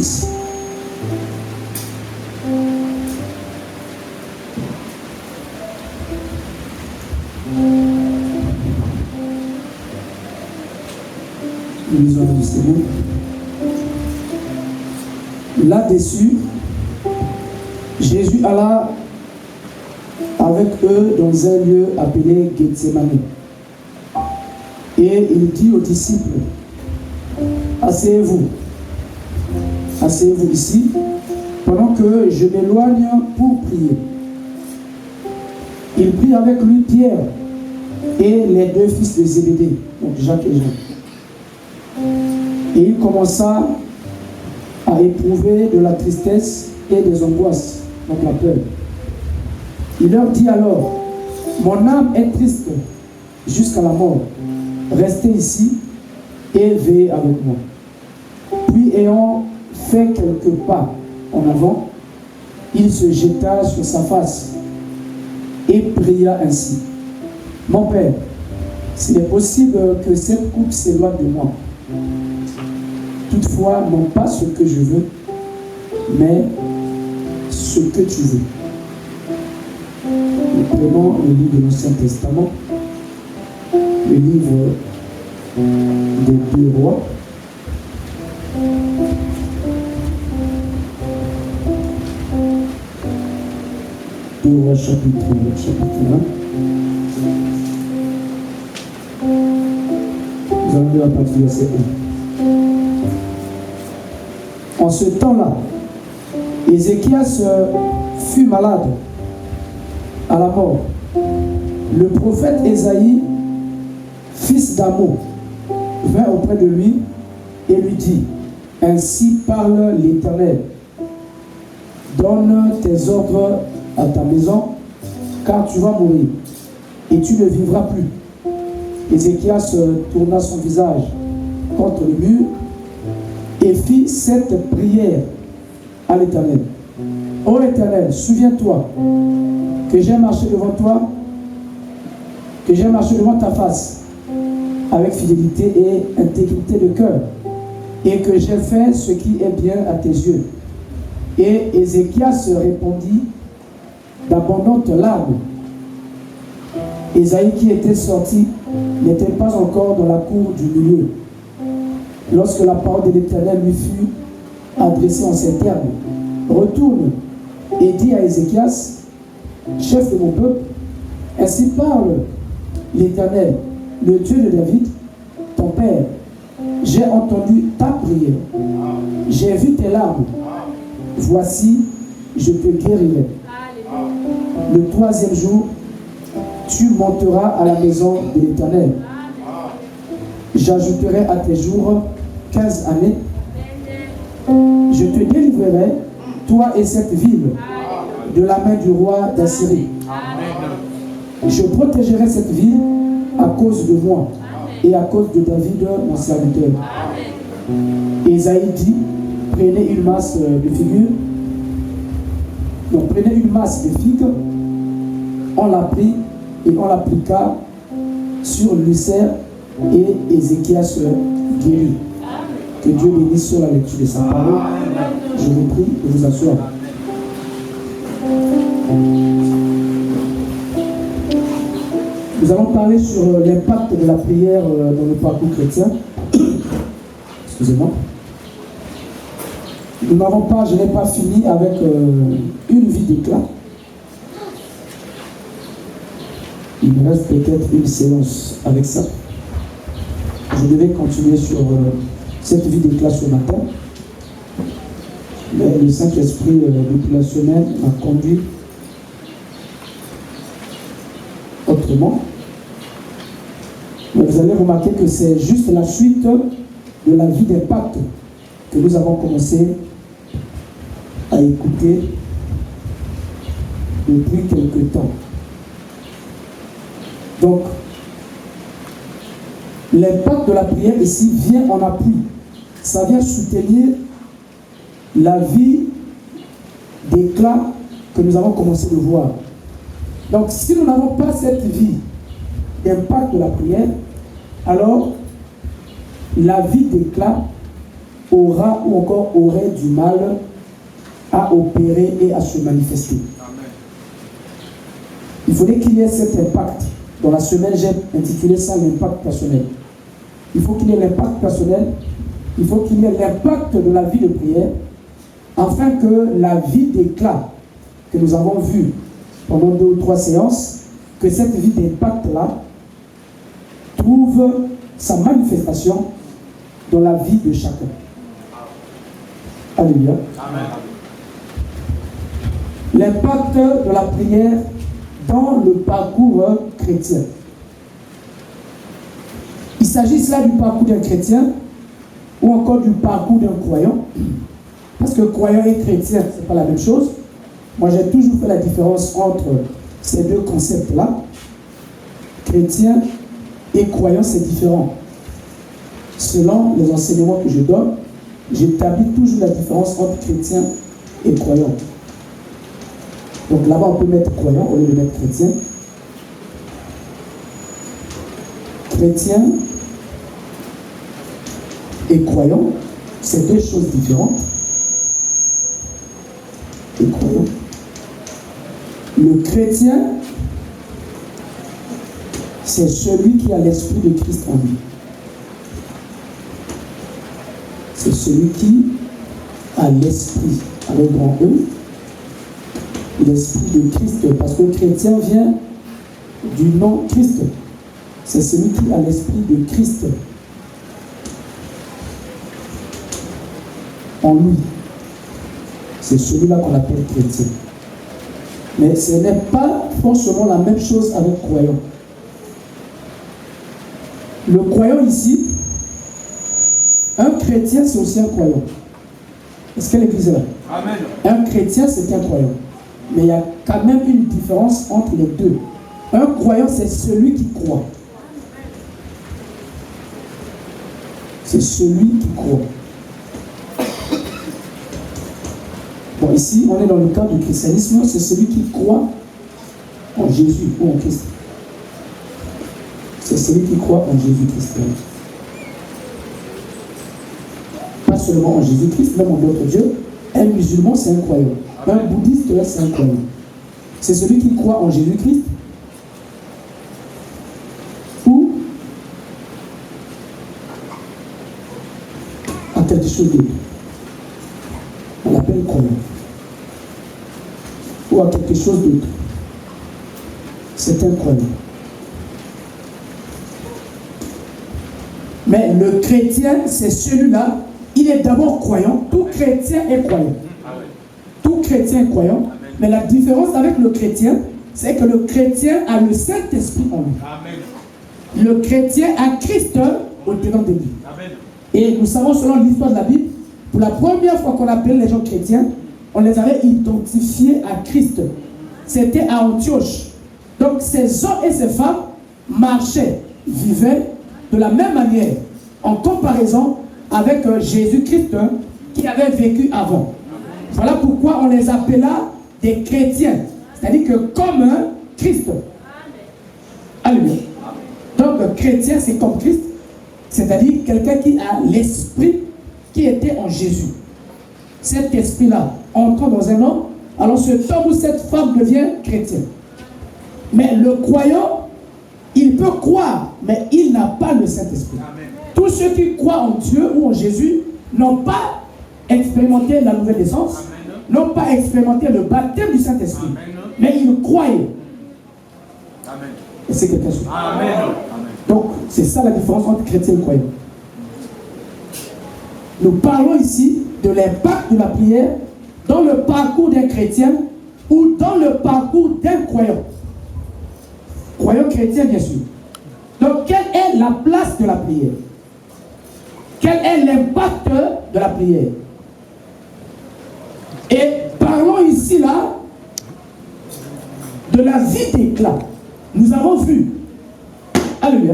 6. Nous lisons le Seigneur. Là-dessus, Jésus alla avec eux dans un lieu appelé Gethsémani. Et il dit aux disciples, asseyez-vous ici, pendant que je m'éloigne pour prier. Il prit avec lui Pierre et les deux fils de Zébédée, donc Jacques et Jean. Et il commença à éprouver de la tristesse et des angoisses, donc la peur. Il leur dit alors, mon âme est triste jusqu'à la mort. Restez ici et veillez avec moi. Puis ayant fait quelques pas en avant, il se jeta sur sa face et pria ainsi. Mon Père, s'il est possible que cette coupe s'éloigne de moi. Toutefois, non pas ce que je veux, mais ce que tu veux. Nous prenons le livre de l'Ancien Testament, le livre des 2 rois. Deux rois chapitre 1. Nous allons lire à partir du verset 1. En ce temps-là, Ézéchias fut malade à la mort. Le prophète Ésaïe, fils d'Amo, vint auprès de lui et lui dit, ainsi parle l'Éternel, donne tes ordres à ta maison, car tu vas mourir et tu ne vivras plus. Ézéchias tourna son visage contre le mur et fit cette prière à l'Éternel. Ô Éternel, souviens-toi que j'ai marché devant toi, que j'ai marché devant ta face avec fidélité et intégrité de cœur, et que j'ai fait ce qui est bien à tes yeux. Et Ézéchias répondit d'abondantes larmes. Ésaïe qui était sorti n'était pas encore dans la cour du milieu, lorsque la parole de l'Éternel lui fut adressée en ces termes. Retourne et dis à Ézéchias, chef de mon peuple, ainsi parle l'Éternel, le Dieu de David, ton père. J'ai entendu ta prière, j'ai vu tes larmes. Voici, je te guérirai. Le 3e jour, tu monteras à la maison de l'Éternel. J'ajouterai à tes jours 15 années. Je te délivrerai, toi et cette ville, de la main du roi d'Assyrie. Je protégerai cette ville à cause de moi et à cause de David, mon serviteur. Ésaïe dit, prenez une masse de figues. Donc prenez une masse de figues, on l'a pris et on l'appliqua sur l'ulcère et Ézéchias guérit. Que Dieu bénisse sur la lecture de sa parole. Je vous prie de vous asseoir. Nous allons parler sur l'impact de la prière dans le parcours chrétien. Excusez-moi. Je n'ai pas fini avec une vie d'éclat. Il me reste peut-être une séance avec ça. Je devais continuer sur cette vie d'éclat ce matin. Mais le Saint-Esprit, depuis la semaine, m'a conduit autrement. Mais vous allez remarquer que c'est juste la suite de la vie d'impact que nous avons commencé à écouter depuis quelque temps. Donc, l'impact de la prière ici vient en appui. Ça vient soutenir la vie d'éclat que nous avons commencé de voir. Donc, si nous n'avons pas cette vie d'impact de la prière, alors la vie d'éclat aura ou encore aurait du mal à opérer et à se manifester. Amen. Il faudrait qu'il y ait cet impact. Dans la semaine, j'ai intitulé ça l'impact personnel. Il faut qu'il y ait l'impact personnel, il faut qu'il y ait l'impact de la vie de prière, afin que la vie d'éclat que nous avons vue pendant 2 ou 3 séances, que cette vie d'impact-là trouve sa manifestation dans la vie de chacun. Alléluia. Amen. L'impact de la prière dans le parcours chrétien. Il s'agit là du parcours d'un chrétien ou encore du parcours d'un croyant. Parce que croyant et chrétien, ce n'est pas la même chose. Moi, j'ai toujours fait la différence entre ces deux concepts-là. Chrétien et croyant, c'est différent. Selon les enseignements que je donne, j'établis toujours la différence entre chrétien et croyant. Donc là-bas, on peut mettre croyant au lieu de mettre chrétien. Chrétien et croyant, c'est deux choses différentes. Et croyant. Le chrétien, c'est celui qui a l'esprit de Christ en lui. C'est celui qui a l'esprit, avec grand E, l'esprit de Christ, parce que le chrétien vient du nom Christ. C'est celui qui a l'esprit de Christ en lui. C'est celui-là qu'on appelle chrétien. Mais ce n'est pas forcément la même chose avec croyant. Le croyant ici, un chrétien, c'est aussi un croyant. Est-ce que l'église est là? Amen. Un chrétien, c'est un croyant. Mais il y a quand même une différence entre les deux. Un croyant, c'est celui qui croit. C'est celui qui croit. Bon, ici, on est dans le cadre du christianisme, c'est celui qui croit en Jésus ou en Christ. C'est celui qui croit en Jésus-Christ. Pas seulement en Jésus-Christ, même en d'autres dieux. Un musulman, c'est un croyant. Un bouddhiste, là, c'est un croyant. C'est celui qui croit en Jésus-Christ ou en quelque chose d'autre. On l'appelle croyant. Ou à quelque chose d'autre. C'est un croyant. Mais le chrétien, c'est celui-là, il est d'abord croyant. Tout chrétien est croyant. Tout chrétien est croyant. Mais la différence avec le chrétien, c'est que le chrétien a le Saint-Esprit en lui. Le chrétien a Christ au-dedans de lui. Et nous savons, selon l'histoire de la Bible, pour la première fois qu'on appelait les gens chrétiens, on les avait identifiés à Christ. C'était à Antioche. Donc ces hommes et ces femmes marchaient, vivaient de la même manière, en comparaison avec Jésus-Christ qui avait vécu avant. Voilà pourquoi on les appela des chrétiens. C'est-à-dire que comme Christ. Alléluia. Donc chrétien, c'est comme Christ. C'est-à-dire quelqu'un qui a l'esprit qui était en Jésus. Cet esprit-là entrant dans un homme, alors cet homme ou cette femme devient chrétien. Mais le croyant, il peut croire, mais il n'a pas le Saint-Esprit. Tous ceux qui croient en Dieu ou en Jésus n'ont pas expérimenté la nouvelle naissance, n'ont pas expérimenté le baptême du Saint-Esprit, mais ils croyaient. Et c'est quelque chose. Donc, c'est ça la différence entre chrétien et croyant. Nous parlons ici de l'impact de la prière dans le parcours d'un chrétien ou dans le parcours d'un croyant. Croyant chrétien, bien sûr. Donc, quelle est la place de la prière? Quel est l'impact de la prière? Et parlons ici, là, de la vie d'éclat. Nous avons vu, alléluia,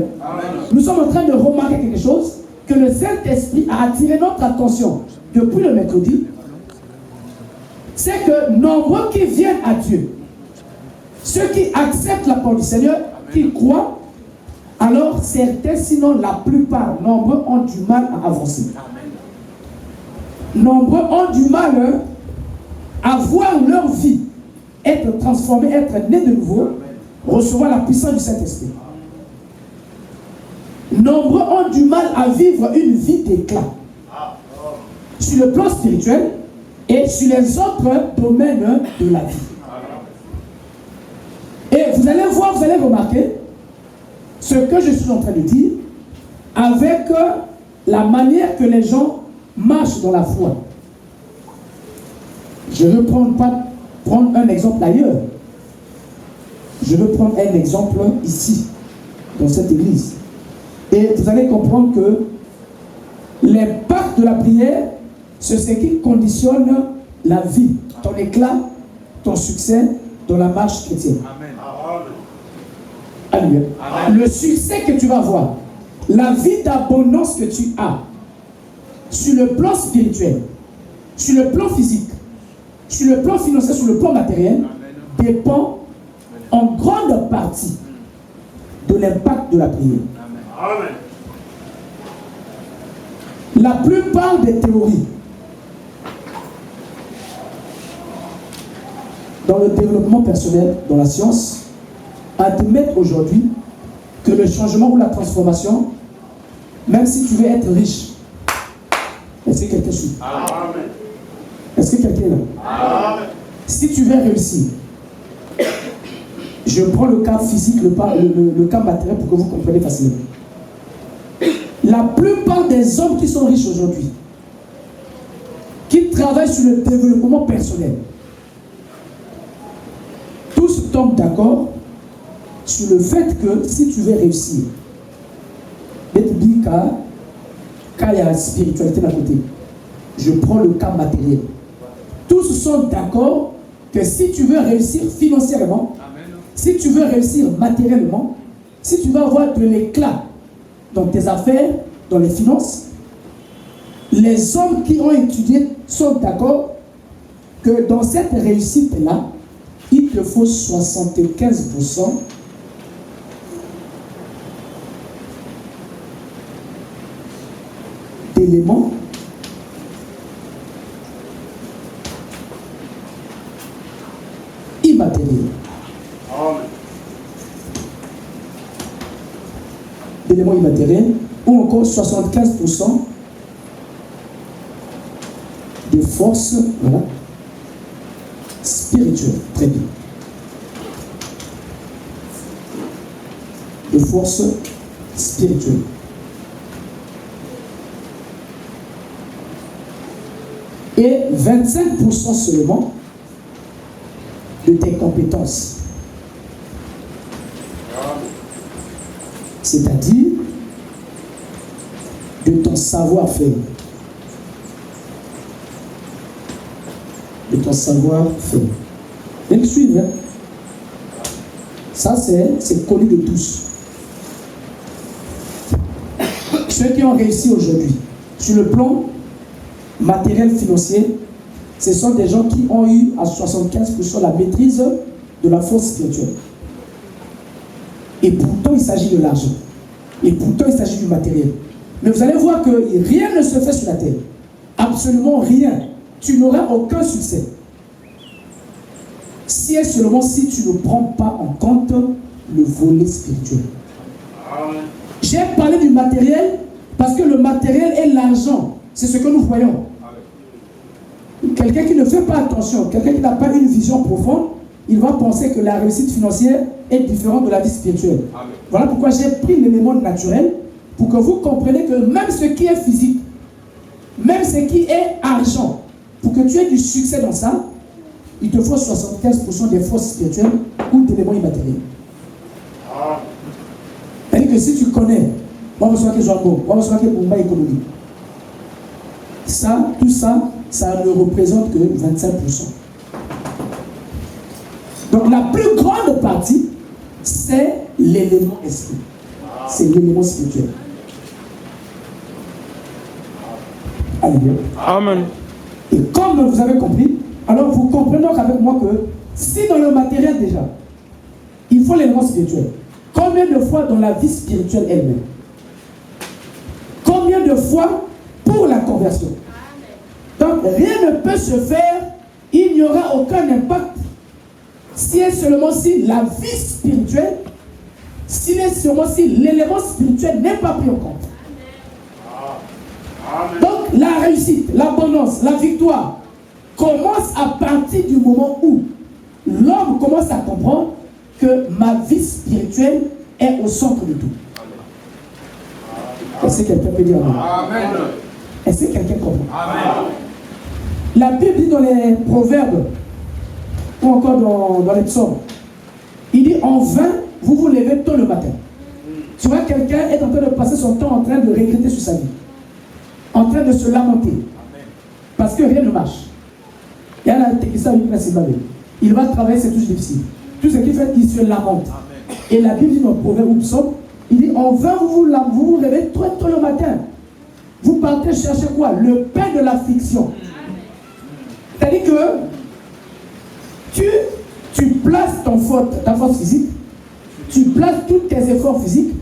nous sommes en train de remarquer quelque chose, que le Saint-Esprit a attiré notre attention depuis le mercredi. C'est que nombreux qui viennent à Dieu, ceux qui acceptent la parole du Seigneur, qui croient, alors certains, sinon la plupart, nombreux ont du mal à avancer. nombreux ont du mal à voir leur vie être transformée, être née de nouveau, recevoir la puissance du Saint-Esprit. Nombreux ont du mal à vivre une vie d'éclat sur le plan spirituel et sur les autres domaines de la vie. Et vous allez voir, vous allez remarquer ce que je suis en train de dire avec la manière que les gens marchent dans la foi. Je ne veux prendre un exemple ailleurs. Je veux prendre un exemple ici, dans cette église. Et vous allez comprendre que l'impact de la prière, c'est ce qui conditionne la vie, ton éclat, ton succès dans la marche chrétienne. Amen. Alléluia. Amen. Le succès que tu vas avoir, la vie d'abondance que tu as, sur le plan spirituel, sur le plan physique, sur le plan financier, sur le plan matériel, dépend en grande partie de l'impact de la prière. Amen. La plupart des théories dans le développement personnel, dans la science, admettent aujourd'hui que le changement ou la transformation, même si tu veux être riche, est-ce que quelqu'un suit? Est-ce que quelqu'un est là? Amen. Si tu veux réussir, je prends le cas physique, le cas matériel pour que vous compreniez facilement. La plupart des hommes qui sont riches aujourd'hui, qui travaillent sur le développement personnel, tous tombent d'accord sur le fait que si tu veux réussir, quand il y a la spiritualité d'un côté, je prends le cas matériel. Tous sont d'accord que si tu veux réussir financièrement, si tu veux réussir matériellement, si tu veux avoir de l'éclat dans tes affaires, dans les finances, les hommes qui ont étudié sont d'accord que dans cette réussite-là, il te faut 75% d'éléments immatériels. D'éléments immatériels, ou encore 75% de force, voilà, spirituelle. Très bien. De force spirituelle. Et 25% seulement de tes compétences. C'est-à-dire de ton savoir-faire. De ton savoir-faire. Et suivre. Ça, c'est connu de tous. Ceux qui ont réussi aujourd'hui, sur le plan matériel financier, ce sont des gens qui ont eu à 75% la maîtrise de la force spirituelle. Et pourtant, il s'agit de l'argent. Et pourtant, il s'agit du matériel. Mais vous allez voir que rien ne se fait sur la terre. Absolument rien. Tu n'auras aucun succès. Si et seulement si tu ne prends pas en compte le volet spirituel. J'ai parlé du matériel parce que le matériel et l'argent, c'est ce que nous voyons. Quelqu'un qui ne fait pas attention, quelqu'un qui n'a pas une vision profonde, il va penser que la réussite financière est différente de la vie spirituelle. Amen. Voilà pourquoi j'ai pris l'élément naturel pour que vous compreniez que même ce qui est physique, même ce qui est argent, pour que tu aies du succès dans ça, il te faut 75% des forces spirituelles ou d'éléments immatériels. C'est-à-dire que si tu connais, moi je suis Joango, moi je suis Bomba économique, ça, tout ça, ça ne représente que 25%. Donc la plus grande partie, c'est l'élément esprit. C'est l'élément spirituel. Alléluia. Amen. Et comme vous avez compris, alors vous comprenez donc avec moi que si dans le matériel déjà, il faut l'élément spirituel, combien de fois dans la vie spirituelle elle-même? Combien de fois pour la conversion? Quand Donc, rien ne peut se faire, il n'y aura aucun impact si et seulement si la vie spirituelle, si et seulement si l'élément spirituel n'est pas pris en compte. Donc, la réussite, l'abondance, la victoire commence à partir du moment où l'homme commence à comprendre que ma vie spirituelle est au centre de tout. Est-ce que quelqu'un peut dire amen? Est-ce que quelqu'un comprend? Amen. La Bible dit dans les Proverbes, ou encore dans les psaumes, il dit en vain, vous vous levez tôt le matin. Tu vois, quelqu'un est en train de passer son temps en train de regretter sur sa vie, en train de se lamenter, parce que rien ne marche. Il y a un technicien qui va il va travailler, c'est toujours difficile. Tout ce qu'il fait, il se lamente. Et la Bible dit dans le Proverbe ou psaume, il dit en vain, vous vous levez tôt le matin. Vous partez chercher quoi? Le pain de l'affliction. C'est-à-dire que tu places ta force physique, tu places tous tes efforts physiques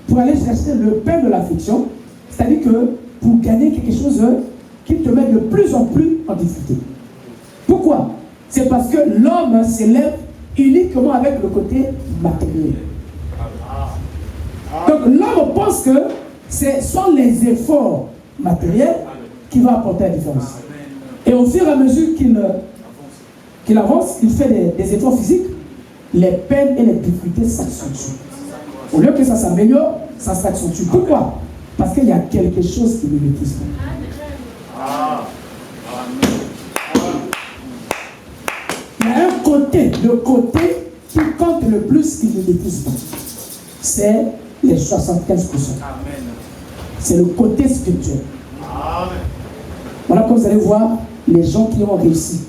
pour aller chercher le pain de l'affliction. C'est-à-dire que pour gagner quelque chose qui te met de plus en plus en difficulté. Pourquoi? C'est parce que l'homme s'élève uniquement avec le côté matériel. Donc l'homme pense que ce sont les efforts matériels qui vont apporter la différence. Et au fur et à mesure qu'il avance, il fait des efforts physiques, les peines et les difficultés s'accentuent. Au lieu que ça s'améliore, ça s'accentue. Pourquoi? Parce qu'il y a quelque chose qui ne maîtrise pas. Il y a un côté, le côté qui compte le plus qui ne maîtrise pas. C'est les 75%. C'est le côté spirituel. Voilà, comme vous allez voir, les gens qui ont réussi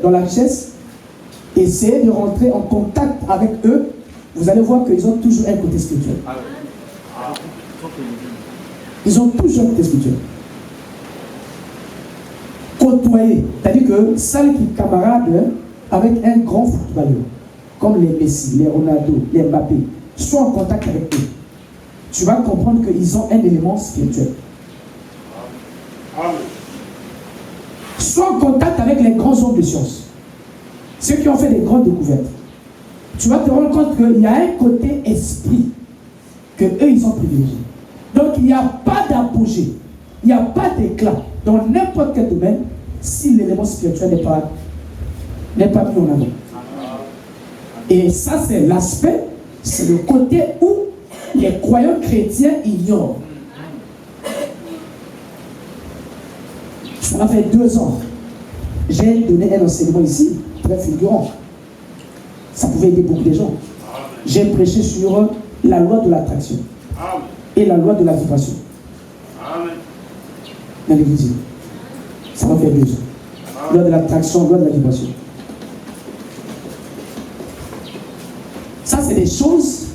dans la richesse, essayez de rentrer en contact avec eux, vous allez voir qu'ils ont toujours un côté spirituel. Ils ont toujours un côté spirituel. Côtoyer, c'est-à-dire que celles qui camarades avec un grand footballeur, comme les Messi, les Ronaldo, les Mbappé, soient en contact avec eux. Tu vas comprendre qu'ils ont un élément spirituel. Sois en contact avec les grands hommes de science, ceux qui ont fait des grandes découvertes. Tu vas te rendre compte qu'il y a un côté esprit que eux ils ont privilégié. Donc il n'y a pas d'apogée, il n'y a pas d'éclat dans n'importe quel domaine si l'élément spirituel n'est pas mis en avant. Et ça c'est l'aspect, c'est le côté où les croyants chrétiens ignorent. Ça fait 2 ans. J'ai donné un enseignement ici, très fulgurant. Ça pouvait aider beaucoup de gens. J'ai prêché sur la loi de l'attraction et la loi de la vibration. Dans l'église. Ça va faire 2 ans. Loi de l'attraction, loi de la vibration. Ça, c'est des choses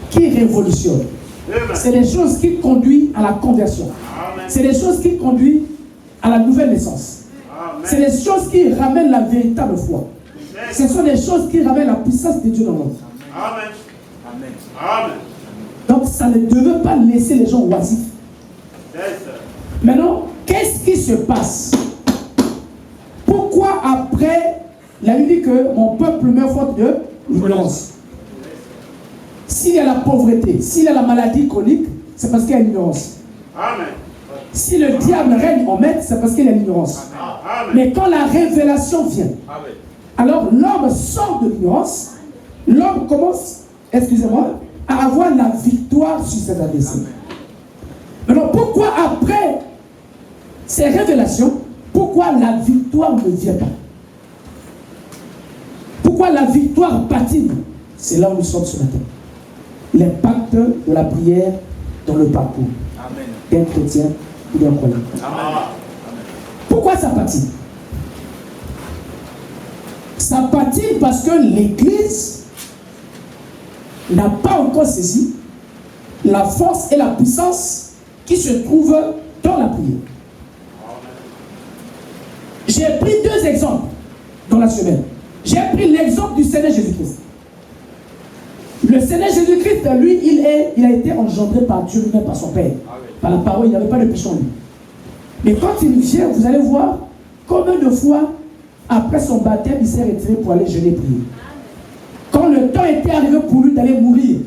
qui révolutionnent. C'est des choses qui conduisent à la conversion. C'est des choses qui conduisent à la nouvelle naissance. C'est des choses qui ramènent la véritable foi. Ce sont des choses qui ramènent la puissance de Dieu dans l'homme. Donc ça ne devait pas laisser les gens oisifs. Maintenant, qu'est-ce qui se passe? Pourquoi après, la Bible dit que mon peuple meurt faute de l'ignorance? S'il y a la pauvreté, s'il y a la maladie chronique, c'est parce qu'il y a l'ignorance. Si le diable règne en maître, c'est parce qu'il y a l'ignorance. Mais quand la révélation vient, alors l'homme sort de l'ignorance, l'homme commence, excusez-moi, à avoir la victoire sur ses adversaires. Alors pourquoi après ces révélations, pourquoi la victoire ne vient pas? Pourquoi la victoire patine? C'est là où nous sommes ce matin. L'impact de la prière dans le parcours d'un chrétien ou d'un croyant. Pourquoi ça patine? Ça patine parce que l'Église n'a pas encore saisi la force et la puissance qui se trouvent dans la prière. J'ai pris 2 exemples dans la semaine. J'ai pris l'exemple du Seigneur Jésus-Christ. Le Seigneur Jésus-Christ, lui, il a été engendré par Dieu lui-même, par son Père. Par la parole, il n'y avait pas de péché en lui. Mais quand il vient, vous allez voir combien de fois, après son baptême, il s'est retiré pour aller jeûner prier. Quand le temps était arrivé pour lui d'aller mourir,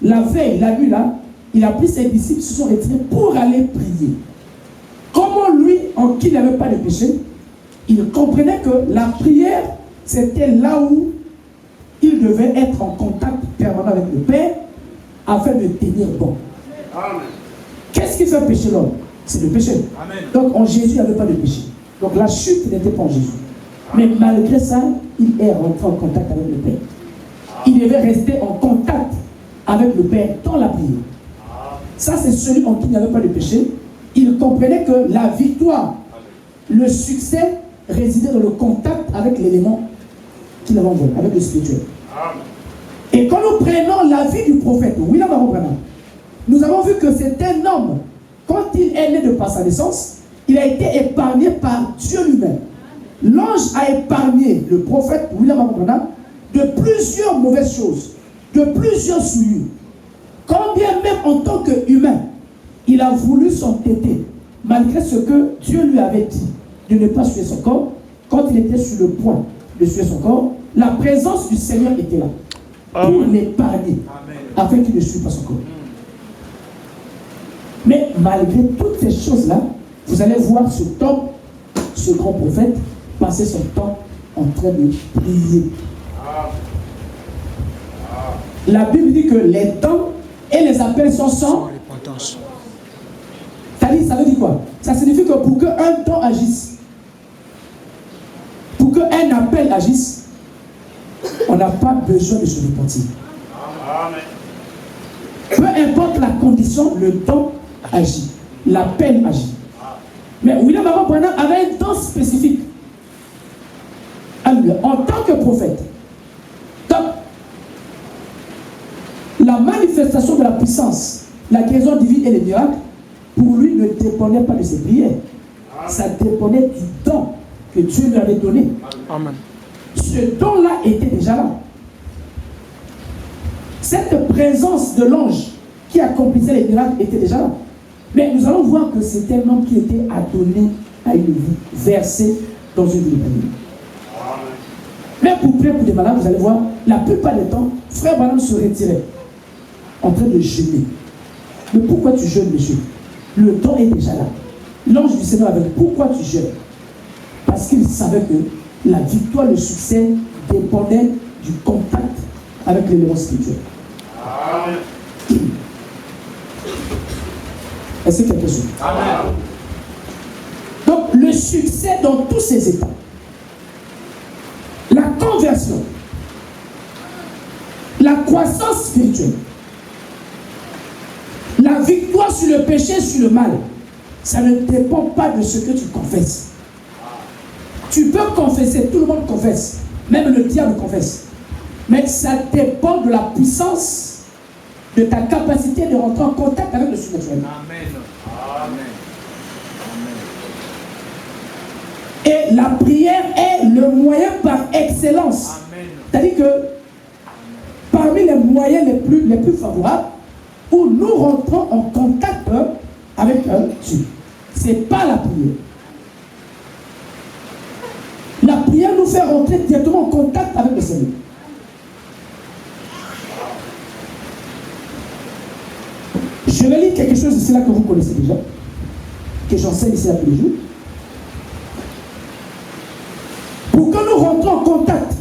la veille, la nuit là, il a pris ses disciples, se sont retirés pour aller prier. Comment lui, en qui il n'avait pas de péché, il comprenait que la prière, c'était là où il devait être en contact permanent avec le Père afin de tenir bon. Qu'est-ce qui fait pécher l'homme? C'est le péché. Amen. Donc en Jésus, il n'y avait pas de péché. Donc la chute n'était pas en Jésus. Mais malgré ça, il est rentré en contact avec le Père. Il devait rester en contact avec le Père dans la prière. Ça, c'est celui en qui il n'y avait pas de péché. Il comprenait que la victoire, le succès résidait dans le contact avec l'élément qu'il avait envoyé, avec le spirituel. Et quand nous prenons la vie du prophète William Branham, nous avons vu que c'est un homme, quand il est né de par sa naissance, il a été épargné par Dieu lui-même. L'ange a épargné le prophète William Branham de plusieurs mauvaises choses, de plusieurs souillures. Combien même en tant qu'humain, il a voulu s'entêter, malgré ce que Dieu lui avait dit, de ne pas suer son corps. Quand il était sur le point de suer son corps, la présence du Seigneur était là, pour l'épargner, afin qu'il ne suive pas son corps. Mais malgré toutes ces choses-là, vous allez voir cet homme, ce grand prophète, passer son temps en train de prier. La Bible dit que les temps et les appels sont sans repentance. Ça veut dire quoi? Ça signifie que pour qu'un temps agisse, pour qu'un appel agisse, on n'a pas besoin de se repentir. Peu importe la condition, le temps agit, l'appel agit. Mais William Branham avait un temps spécifique. Alors, en tant que prophète, la manifestation de la puissance, la guérison divine et les miracles, pour lui ne dépendait pas de ses prières. Ça dépendait du don que Dieu lui avait donné. Amen. Ce don-là était déjà là. Cette présence de l'ange qui accomplissait les miracles était déjà là. Mais nous allons voir que c'était un homme qui était adonné à une vie, versé dans une vie de prière. Mais pour prier pour des malades, vous allez voir, la plupart des temps, frère Branham se retirait en train de jeûner. Mais pourquoi tu jeûnes, monsieur? Le temps est déjà là. L'ange du Seigneur avait dit, pourquoi tu jeûnes? Parce qu'il savait que la victoire, le succès dépendait du contact avec l'élément spirituel. Est-ce que quelque chose? Amen. Donc le succès dans tous ces états, la conversion, la croissance spirituelle, la victoire sur le péché, sur le mal, ça ne dépend pas de ce que tu confesses. Tu peux confesser, tout le monde confesse, même le diable confesse. Mais ça dépend de la puissance, de ta capacité de rentrer en contact avec le surnaturel. Amen. Amen. Et la prière est le moyen par excellence. C'est-à-dire que parmi les moyens les plus favorables, où nous rentrons en contact avec Dieu. Ce n'est pas la prière. La prière nous fait rentrer directement en contact avec le Seigneur. Je vais lire quelque chose ici là que vous connaissez déjà, que j'enseigne ici là tous les jours. Pour que nous rentrons en contact,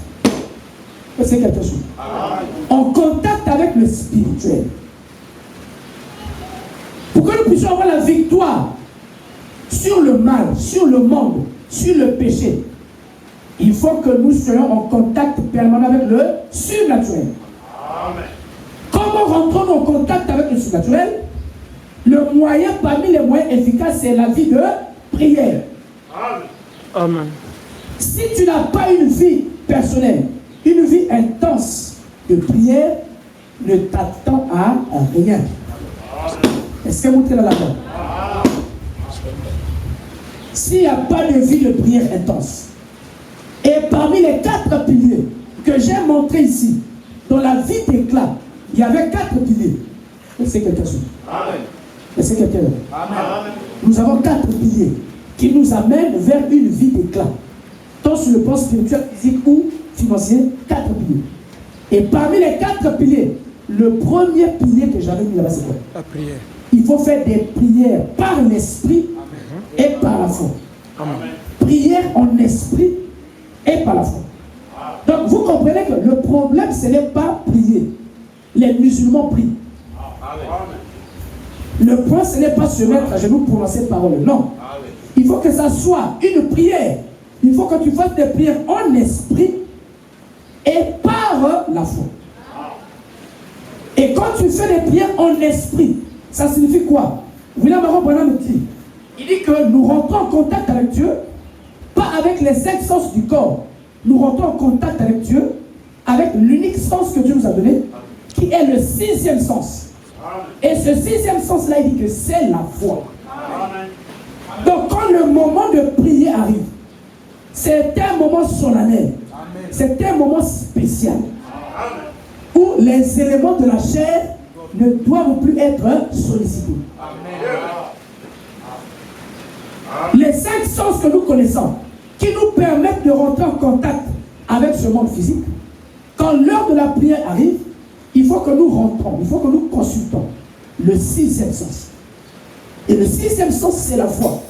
c'est quelque chose. En contact avec le spirituel. Pour que nous puissions avoir la victoire sur le mal, sur le monde, sur le péché, il faut que nous soyons en contact permanent avec le surnaturel. Amen. Comment rentrons-nous en contact avec le surnaturel? Le moyen, parmi les moyens efficaces, c'est la vie de prière. Amen. Amen. Si tu n'as pas une vie personnelle, une vie intense de prière, ne t'attends à rien. Est-ce que vous êtes là-dedans? S'il n'y a pas de vie de prière intense, et parmi les 4 piliers que j'ai montrés ici, dans la vie d'éclat, il y avait 4 piliers. C'est quelque chose. Amen. C'est quelqu'un. Amen. Nous avons 4 piliers qui nous amène vers une vie d'éclat, tant sur le plan spirituel, physique ou financier. 4 piliers. Et parmi les 4 piliers, le premier pilier que j'avais mis là-bas, c'est quoi? La prière. Il faut faire des prières par l'esprit et par la foi. Amen. Prière en esprit et par la foi. Donc vous comprenez que le problème, ce n'est pas prier. Les musulmans prient. Le point, ce n'est pas se mettre à genoux pour prononcer parole. Non. Il faut que ça soit une prière. Il faut que tu fasses des prières en esprit et par la foi. Et quand tu fais des prières en esprit, ça signifie quoi? William Baron Branham dit, il dit que nous rentrons en contact avec Dieu, pas avec les 5 sens du corps. Nous rentrons en contact avec Dieu, avec l'unique sens que Dieu nous a donné, qui est le 6e sens. Et ce 6e sens-là, il dit que c'est la foi. Donc quand le moment de prier arrive, c'est un moment solennel, c'est un moment spécial, où les éléments de la chair ne doivent plus être sollicités. Les 5 sens que nous connaissons, qui nous permettent de rentrer en contact avec ce monde physique, quand l'heure de la prière arrive, il faut que nous rentrons, il faut que nous consultons le 6e sens. Et le 6e sens, c'est la foi.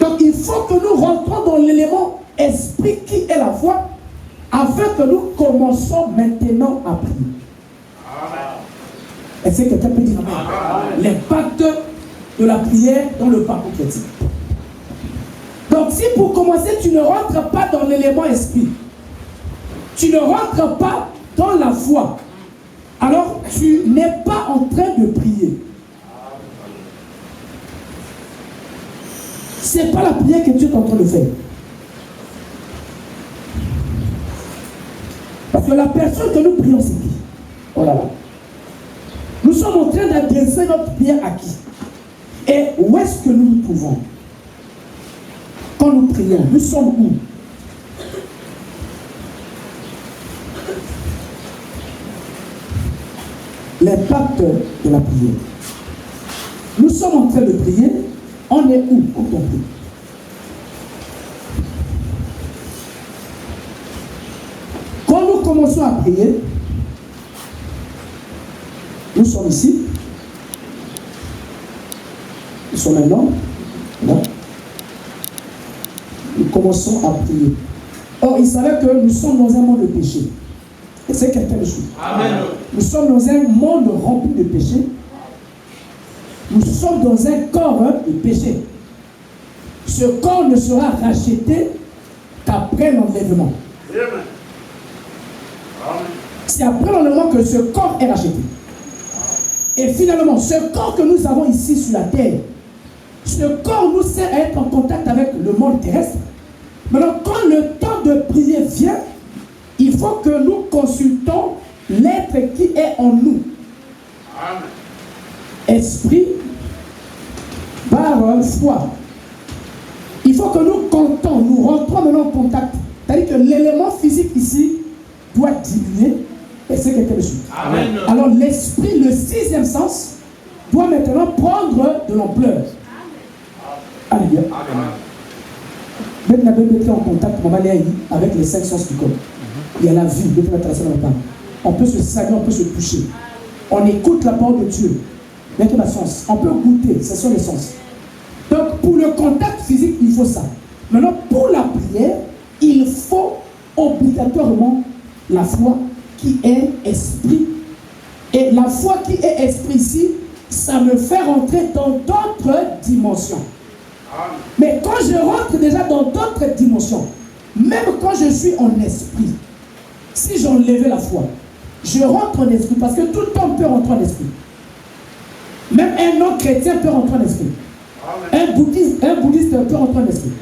Donc il faut que nous rentrons dans l'élément esprit qui est la foi, afin que nous commençons maintenant à prier. Est-ce que quelqu'un peut dire amen? L'impact de la prière dans le parcours chrétien. Donc si pour commencer tu ne rentres pas dans l'élément esprit, tu ne rentres pas dans la foi, alors tu n'es pas en train de prier. Ce n'est pas la prière que Dieu est en train de faire. Parce que la personne que nous prions, c'est qui? Oh là là. Nous sommes en train d'adresser notre prière à qui? Et où est-ce que nous nous trouvons? Quand nous prions, nous sommes où? L'impact de la prière. Nous sommes en train de prier, on est où quand on prie? Quand nous commençons à prier, nous sommes ici. Nous sommes maintenant là. Nous commençons à prier. Or, il savait que nous sommes dans un monde de péché. Et c'est quelqu'un de suite. Amen. Nous sommes dans un monde rempli de péché. Nous sommes dans un corps de péché. Ce corps ne sera racheté qu'après l'enlèvement. C'est après l'enlèvement que ce corps est racheté. Et finalement, ce corps que nous avons ici sur la terre, ce corps nous sert à être en contact avec le monde terrestre. Maintenant, quand le temps de prier vient, il faut que nous consultons l'être qui est en nous. Esprit par foi. Il faut que nous comptons, nous rentrons maintenant en contact. C'est-à-dire que l'élément physique ici doit diminuer et c'est quelqu'un de suite. Alors l'esprit, le 6e sens, doit maintenant prendre de l'ampleur. Alléluia. Maintenant, nous sommes en contact avec les 5 sens du corps. Il y a la vue, on peut se saluer, on peut se toucher. On écoute la parole de Dieu. Avec la sens. On peut goûter, ce sont les sens. Donc pour le contact physique, il faut ça. Maintenant, pour la prière, il faut obligatoirement la foi qui est esprit. Et la foi qui est esprit ici, ça me fait rentrer dans d'autres dimensions. Mais quand je rentre déjà dans d'autres dimensions, même quand je suis en esprit, si j'enlevais la foi, je rentre en esprit, parce que tout homme peut rentrer en esprit. Même un non-chrétien peut rentrer en esprit. Un bouddhiste peut rentrer en esprit.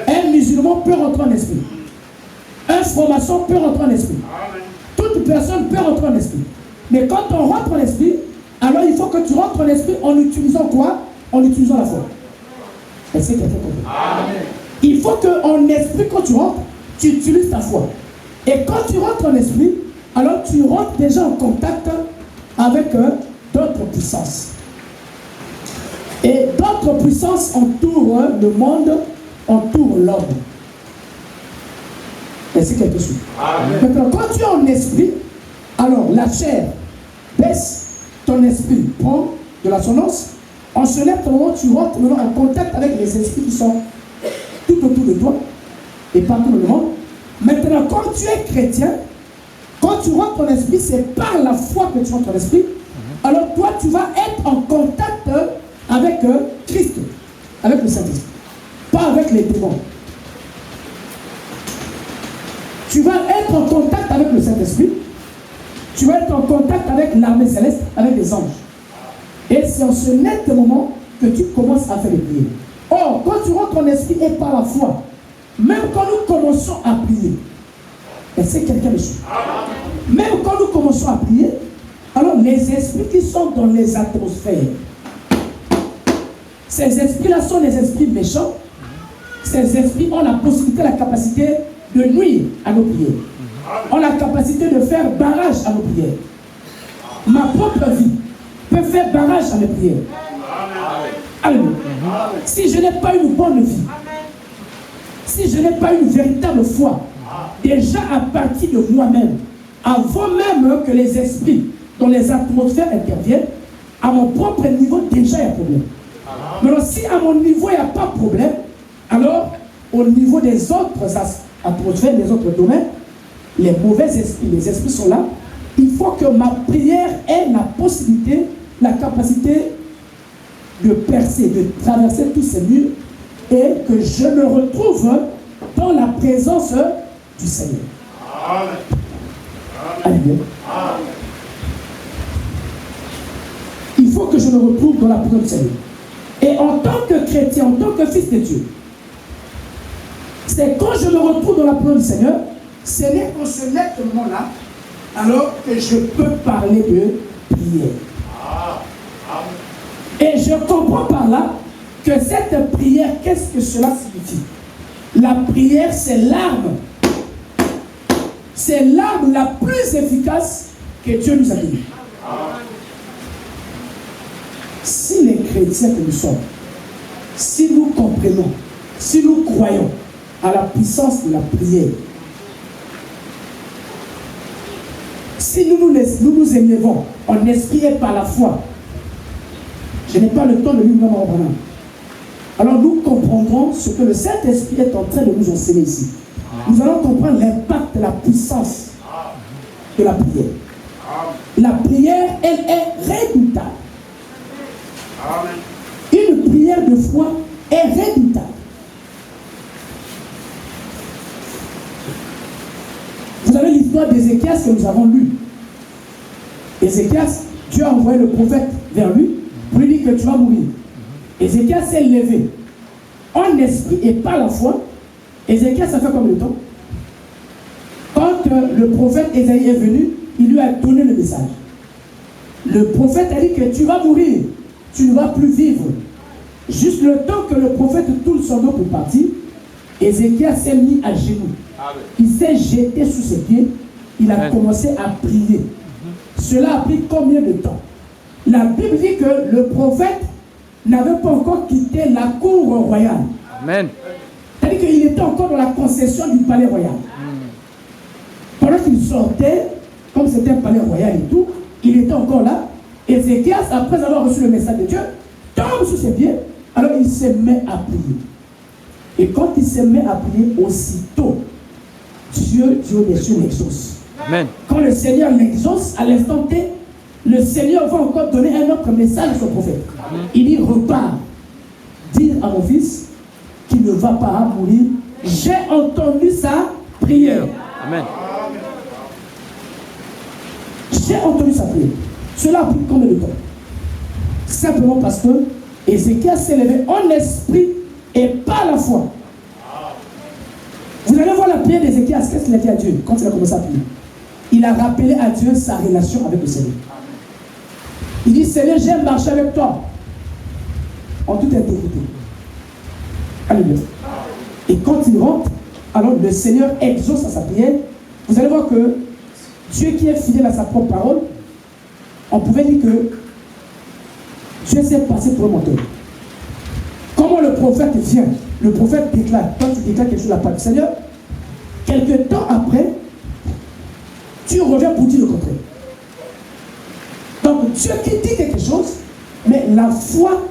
Un musulman peut rentrer en esprit. Un franc-maçon peut rentrer en esprit. Toute personne peut rentrer en esprit. Mais quand on rentre en esprit, alors il faut que tu rentres en esprit en utilisant quoi? En utilisant la foi. Est-ce que quelqu'un comprend? Il faut qu'en esprit, quand tu rentres, tu utilises ta foi. Et quand tu rentres en esprit, alors tu rentres déjà en contact avec d'autres puissances. Et d'autres D'autres puissances entourent le monde, entourent l'homme. Et c'est quelque chose. Maintenant, quand tu es en esprit, alors la chair baisse, ton esprit prend de l'assonance. En ce moment, tu rentres maintenant en contact avec les esprits qui sont tout autour de toi et partout dans le monde. Maintenant, quand tu es chrétien, quand tu rentres ton esprit, c'est par la foi que tu rentres ton esprit. Alors toi, tu vas être en contact avec Christ, avec le Saint-Esprit, pas avec les démons. Tu vas être en contact avec le Saint-Esprit, tu vas être en contact avec l'armée céleste, avec les anges. Et c'est en ce net moment que tu commences à faire les prières. Or, quand tu rentres ton esprit et par la foi, même quand nous commençons à prier, et c'est quelqu'un de sûr. Même quand nous commençons à prier, alors les esprits qui sont dans les atmosphères, ces esprits-là sont des esprits méchants. Ces esprits ont la possibilité, la capacité de nuire à nos prières. Ont la capacité de faire barrage à nos prières. Ma propre vie peut faire barrage à mes prières. Alléluia. Si je n'ai pas une bonne vie, si je n'ai pas une véritable foi, déjà à partir de moi-même, avant même que les esprits dans les atmosphères interviennent, à mon propre niveau, déjà il y a problème. Mais si à mon niveau il n'y a pas de problème, alors au niveau des autres atmosphères, des autres domaines, les mauvais esprits, les esprits sont là. Il faut que ma prière ait la possibilité, la capacité de percer, de traverser tous ces murs et que je me retrouve dans la présence du Seigneur. Alléluia. Il faut que je me retrouve dans la présence du Seigneur. Et en tant que chrétien, en tant que fils de Dieu, c'est quand je me retrouve dans la présence du Seigneur, ce n'est qu'en ce net moment-là, alors que je peux parler de prière. Et je comprends par là que cette prière, qu'est-ce que cela signifie? La prière, c'est l'arme. C'est l'arme la plus efficace que Dieu nous a donnée. Si les chrétiens que nous sommes, si nous comprenons, si nous croyons à la puissance de la prière, si nous nous élevons en esprit et par la foi, je n'ai pas le temps de lire mon roman. Alors nous comprendrons ce que le Saint-Esprit est en train de nous enseigner ici. Nous allons comprendre l'impact de la puissance de la prière. La prière, elle est redoutable. Une prière de foi est redoutable. Vous avez l'histoire d'Ézéchias que nous avons lue. Ézéchias, Dieu a envoyé le prophète vers lui pour lui dire que tu vas mourir. Ézéchias s'est levé en esprit et par la foi. Ézéchias a fait combien de temps? Quand le prophète Ésaïe est venu, il lui a donné le message. Le prophète a dit que tu vas mourir, tu ne vas plus vivre. Juste le temps que le prophète tourne son dos pour partir, Ézéchias s'est mis à genoux. Il s'est jeté sous ses pieds, il a commencé à prier. Cela a pris combien de temps? La Bible dit que le prophète n'avait pas encore quitté la cour royale. Amen. C'est-à-dire qu'il était encore dans la concession du palais royal. Pendant qu'il sortait, comme c'était un palais royal et tout, il était encore là. Ézéchias, après avoir reçu le message de Dieu, tombe sous ses pieds. Alors il se met à prier. Et quand il se met à prier, aussitôt, Dieu des cieux l'exauce. Amen. Quand le Seigneur l'exauce, à l'instant T, le Seigneur va encore donner un autre message à son prophète. Il dit, repars, dire à mon fils qu'il ne va pas mourir. J'ai entendu sa prière. Amen. J'ai entendu sa prière. Cela a pris combien de temps? Simplement parce que Ézéchias s'est levé en esprit et par la foi. Vous allez voir la prière d'Ézéchias. Qu'est-ce qu'il a dit à Dieu quand il a commencé à prier? Il a rappelé à Dieu sa relation avec le Seigneur. Il dit, Seigneur, j'aime marcher avec toi en toute intégrité. Alléluia. Et quand il rentre, alors le Seigneur exauce à sa prière. Vous allez voir que Dieu qui est fidèle à sa propre parole, on pouvait dire que Dieu s'est passé pour un menteur. prophète vient, le prophète déclare, quand tu déclares quelque chose de la part du Seigneur, quelques temps après, tu reviens pour dire le contraire. Donc Dieu qui dit quelque chose, mais la foi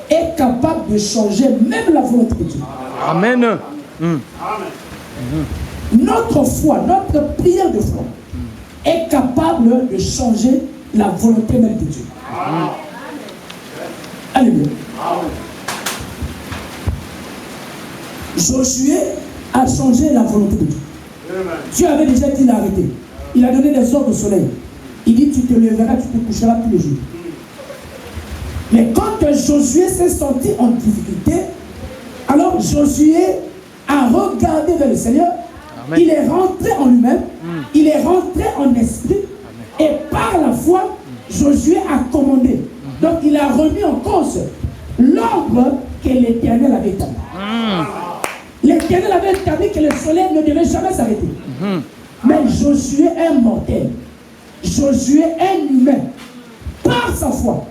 est capable de changer même la volonté de Dieu. Amen. Notre foi, notre prière de foi est capable de changer la volonté même de Dieu. Alléluia. Josué a changé la volonté de Dieu. Dieu avait déjà dit d'arrêter. Il a donné des ordres au soleil. Il dit tu te lèveras, tu te coucheras tous les jours. Mais quand Josué s'est senti en difficulté, alors Josué a regardé vers le Seigneur. Amen. Il est rentré en lui-même, il est rentré en esprit, et par la foi, Josué a commandé. Donc il a remis en cause l'ordre que l'Éternel avait établi. L'Éternel avait établi que le soleil ne devait jamais s'arrêter. Mais Josué est mortel. Josué est humain. Par sa foi,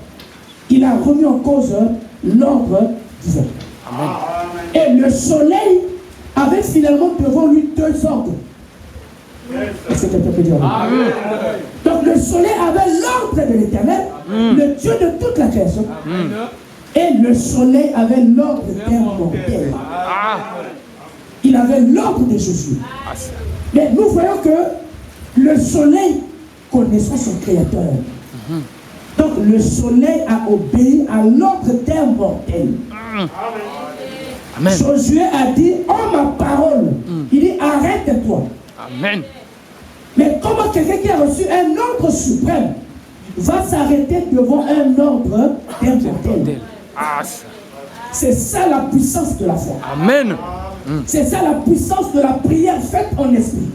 il a remis en cause l'ordre divin. Et le soleil avait finalement devant lui deux ordres. Est-ce que quelqu'un peut dire amen? Donc le soleil avait l'ordre de l'Éternel, le Dieu de toute la création. Et le soleil avait l'ordre d'un mortel. Il avait l'ordre de Josué. Mais nous voyons que le soleil connaissant son créateur. Donc le soleil a obéi à l'ordre d'un mortel. Amen. Josué a dit, oh ma parole. Il dit, arrête-toi. Amen. Mais comment quelqu'un qui a reçu un ordre suprême va s'arrêter devant un ordre d'un mortel? C'est ça la puissance de la foi. Amen. C'est ça la puissance de la prière faite en esprit.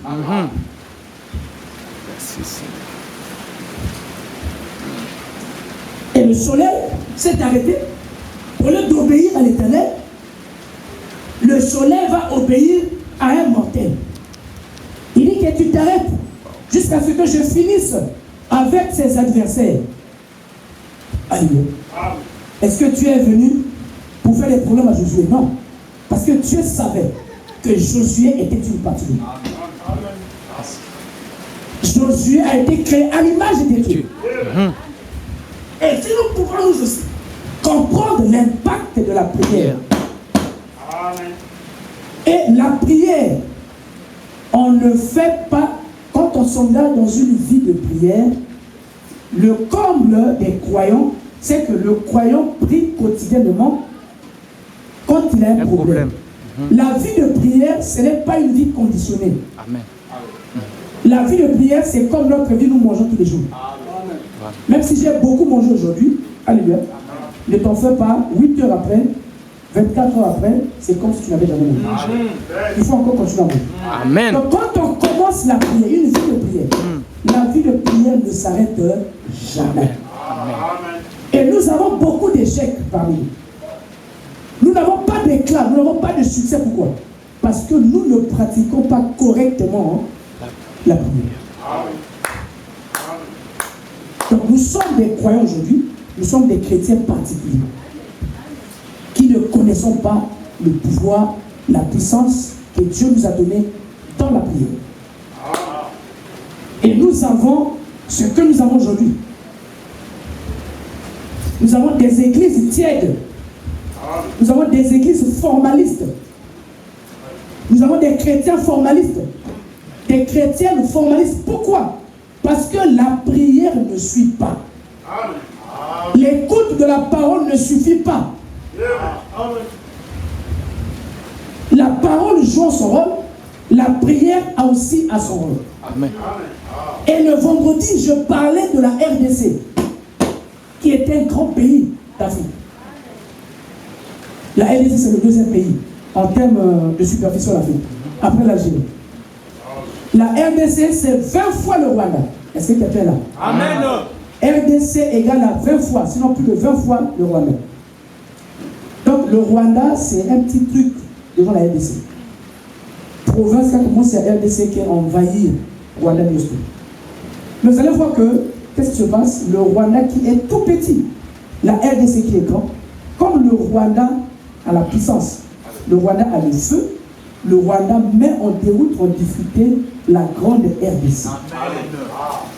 Et le soleil s'est arrêté. Au lieu d'obéir à l'Éternel, le soleil va obéir à un mortel. Il dit que tu t'arrêtes jusqu'à ce que je finisse avec ses adversaires. Alléluia. Est-ce que tu es venu pour faire des problèmes à Josué? Non. Parce que Dieu savait que Josué était une partie de lui. Josué a été créé à l'image de Dieu. Et si nous pouvons nous aussi comprendre l'impact de la prière. Et la prière, on ne fait pas, quand on s'engage dans une vie de prière, le comble des croyants, c'est que le croyant prie quotidiennement quand il a un problème. La vie de prière, ce n'est pas une vie conditionnée. Amen. La vie de prière, c'est comme notre vie, nous mangeons tous les jours. Amen. Même si j'ai beaucoup mangé aujourd'hui, alléluia, ne t'en fais pas, 8 heures après, 24 heures après, c'est comme si tu n'avais jamais mangé. Il faut encore continuer à manger. Amen. Donc quand on commence la prière, une vie de prière, la vie de prière ne s'arrête jamais. Amen. Et nous avons beaucoup d'échecs parmi nous. Nous n'avons pas d'éclat, nous n'avons pas de succès. Pourquoi? Parce que nous ne pratiquons pas correctement la prière. Donc nous sommes des croyants aujourd'hui, nous sommes des chrétiens particuliers qui ne connaissons pas le pouvoir, la puissance que Dieu nous a donné dans la prière. Et nous avons ce que nous avons aujourd'hui. Nous avons des églises tièdes. Nous avons des églises formalistes. Nous avons des chrétiens formalistes. Des chrétiennes formalistes. Pourquoi? Parce que la prière ne suit pas. L'écoute de la parole ne suffit pas. La parole joue son rôle. La prière a aussi son rôle. Amen. Et le vendredi, je parlais de la RDC, qui est un grand pays d'Afrique. La RDC, c'est le deuxième pays en termes de superficie en Afrique, après l'Algérie. La RDC, c'est 20 fois le Rwanda. Est-ce que quelqu'un est là? Amen. RDC égale à 20 fois, sinon plus de 20 fois le Rwanda. Donc le Rwanda, c'est un petit truc devant la RDC. Province qui a commencé à RDC qui a envahi Rwanda Niosto. Mais vous allez voir que, qu'est-ce qui se passe? Le Rwanda qui est tout petit, la RDC qui est grand, comme le Rwanda a la puissance. Le Rwanda a le feu. Le Rwanda met en déroute, en difficulté la grande RDC.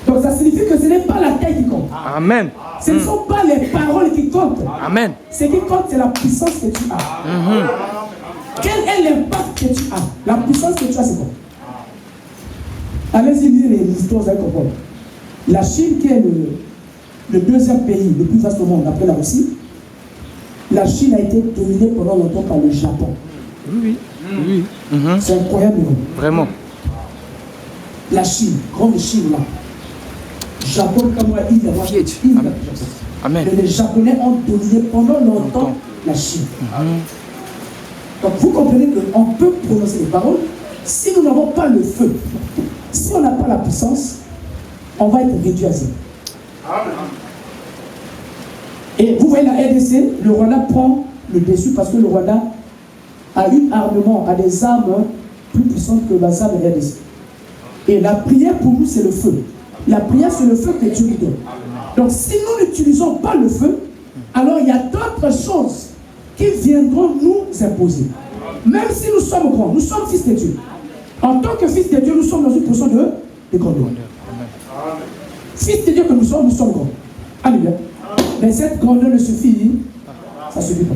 Donc ça signifie que ce n'est pas la taille qui compte. Amen. Ce ne sont pas les paroles qui comptent. Amen. Ce qui compte, c'est la puissance que tu as. Quel est l'impact que tu as? La puissance que tu as, c'est quoi? Allez-y lire les histoires, vous allez comprendre. La Chine, qui est le deuxième pays le plus vaste au monde après la Russie, la Chine a été dominée pendant longtemps par le Japon. Oui. C'est incroyable. Vraiment. La Chine, grande Chine là. Japon, comme moi, Amen. Les Japonais ont dominé pendant longtemps la Chine. Donc vous comprenez qu'on peut prononcer les paroles. Si nous n'avons pas le feu, si on n'a pas la puissance, on va être réduit à zéro. Et vous voyez la RDC, le Rwanda prend le dessus parce que le Rwanda a un armement, a des armes plus puissantes que les armes de RDC. Et la prière pour nous, c'est le feu. La prière, c'est le feu que Dieu nous donne. Donc si nous n'utilisons pas le feu, alors il y a d'autres choses qui viendront nous imposer. Même si nous sommes grands, nous sommes fils de Dieu. En tant que fils de Dieu, nous sommes dans une position de grandeur. Fils de Dieu que nous sommes grands. Alléluia. Mais cette grandeur ne suffit, ça ne suffit pas.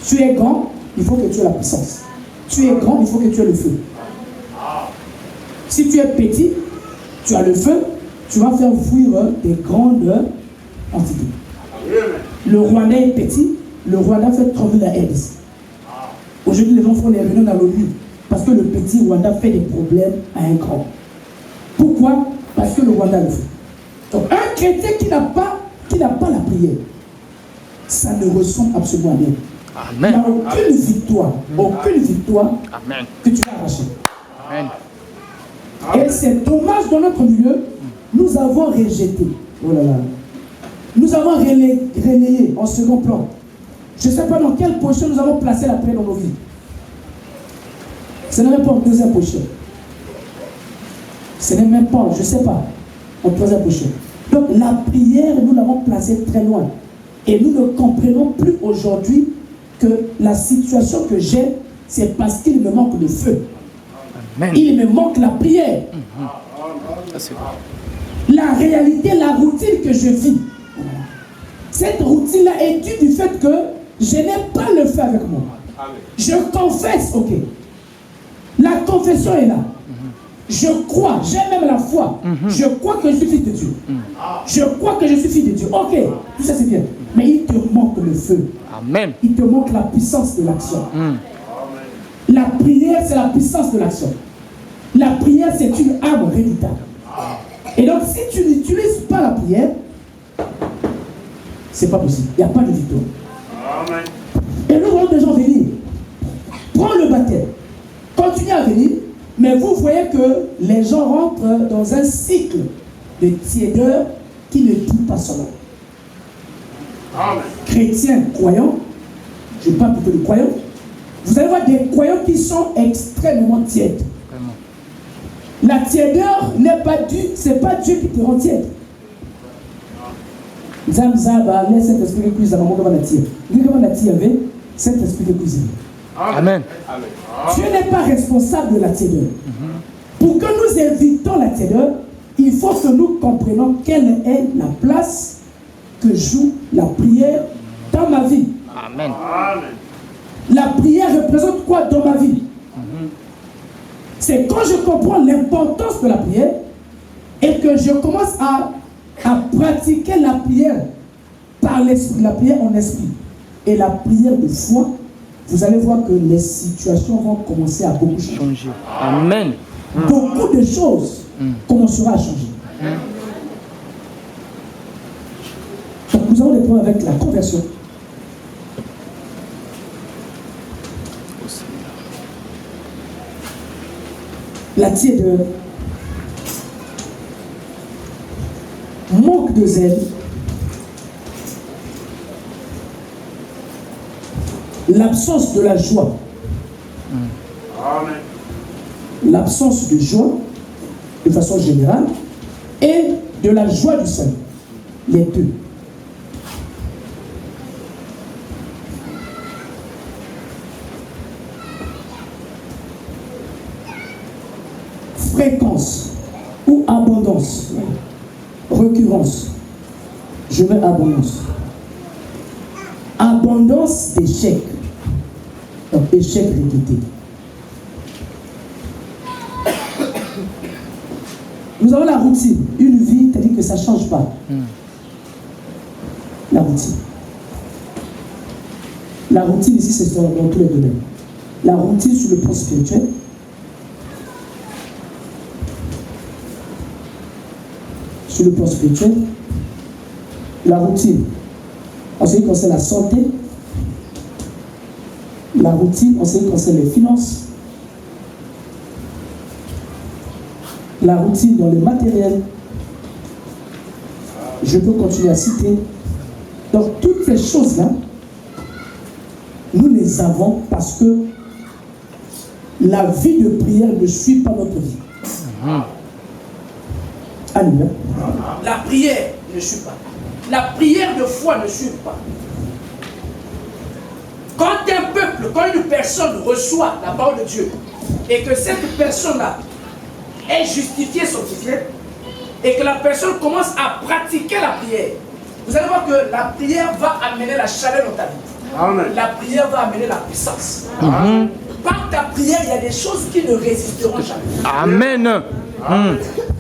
Tu es grand, il faut que tu aies la puissance. Tu es grand, il faut que tu aies le feu. Si tu es petit, tu as le feu, tu vas faire fuir des grandes entités. Le Rwanda est petit, le Rwanda fait trembler la RDC. Aujourd'hui, les gens font des réunions dans l'ONU parce que le petit Rwanda fait des problèmes à un grand. Pourquoi? Parce que le Rwanda le fait. Donc, un chrétien qui n'a pas la prière, ça ne ressemble absolument à rien. Amen. Il n'y a aucune victoire Amen. que tu vas arracher. Amen. Et c'est dommage dans notre milieu, nous avons rejeté. Oh là là. Nous avons relayé en second plan. Je ne sais pas dans quelle position nous avons placé la prière dans nos vies. Ce n'est même pas en deuxième position. Ce n'est même pas, je ne sais pas, en troisième position. Donc la prière, nous l'avons placée très loin. Et nous ne comprenons plus aujourd'hui que la situation que j'ai, c'est parce qu'il me manque le feu. Amen. Il me manque la prière. La réalité, la routine que je vis. Cette routine-là est due du fait que je n'ai pas le feu avec moi. Je confesse, ok. La confession est là. Je crois, j'ai même la foi. Je crois que je suis fils de Dieu. Je crois que je suis fils de Dieu. Ok, tout ça c'est bien. Mais il te manque le feu. Amen. Il te manque la puissance de l'action. La prière, c'est la puissance de l'action. La prière, c'est une arme redoutable. Et donc, si tu n'utilises pas la prière, c'est pas possible. Il n'y a pas de victoire. Amen. Et nous voyons des gens venir. Prends le baptême. Continuez à venir. Mais vous voyez que les gens rentrent dans un cycle de tiédeur qui ne dit pas son nom. Amen. Chrétiens, croyants, je parle plutôt de croyants, vous allez voir des croyants qui sont extrêmement tièdes. Vraiment. La tiédeur n'est pas due, c'est pas Dieu qui te rend tiède. Zamzaba, laisse cet esprit de cuisine à mon gars, cet esprit de cuisine. Amen. Dieu n'est pas responsable de la tiédeur. Pour que nous évitons la tiédeur, il faut que nous comprenions quelle est la place que joue la prière dans ma vie. Amen. La prière représente quoi dans ma vie? C'est quand je comprends l'importance de la prière et que je commence à pratiquer la prière par l'esprit, la prière en esprit et la prière de foi, vous allez voir que les situations vont commencer à beaucoup changer. Amen. Beaucoup de choses commenceront à changer. Donc nous allons les prendre avec la conversion. La tiédeur, manque de zèle, l'absence de la joie, l'absence de joie de façon générale et de la joie du salut, les deux. fréquence ou abondance. Récurrence. Je mets abondance. Abondance d'échecs. Donc, échec répété. Nous avons la routine. Une vie, c'est-à-dire que ça ne change pas. La routine. La routine ici, c'est dans tous les domaines. La routine sur le plan spirituel. Sur le plan spirituel. La routine en ce qui concerne la santé. La routine en ce qui concerne les finances. La routine dans le matériel. Je peux continuer à citer. Donc toutes ces choses-là, nous les avons parce que la vie de prière ne suit pas notre vie. Alléluia. La prière ne suit pas. La prière de foi ne suit pas. Quand un peuple, quand une personne reçoit la parole de Dieu et que cette personne-là est justifiée, sanctifiée, et que la personne commence à pratiquer la prière, vous allez voir que la prière va amener la chaleur dans ta vie. Amen. La prière va amener la puissance. Par ta prière, il y a des choses qui ne résisteront jamais. Amen.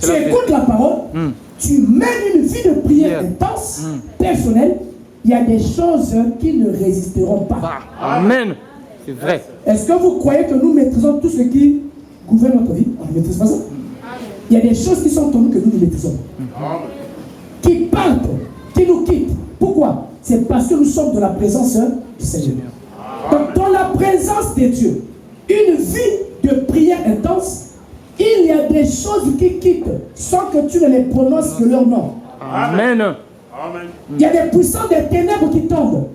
Tu écoutes la parole, tu mènes une vie de prière intense, personnelle, il y a des choses qui ne résisteront pas. Amen. C'est vrai. Est-ce que vous croyez que nous maîtrisons tout ce qui gouverne notre vie? On ne maîtrise pas ça. Il y a des choses qui sont en nous que nous ne maîtrisons pas. Qui partent, qui nous quittent. Pourquoi? C'est parce que nous sommes dans la présence du Seigneur. Donc, dans la présence de Dieu, une vie de prière intense, il y a des choses qui quittent sans que tu ne les prononces de leur nom. Amen. Il y a des puissances des ténèbres qui tombent.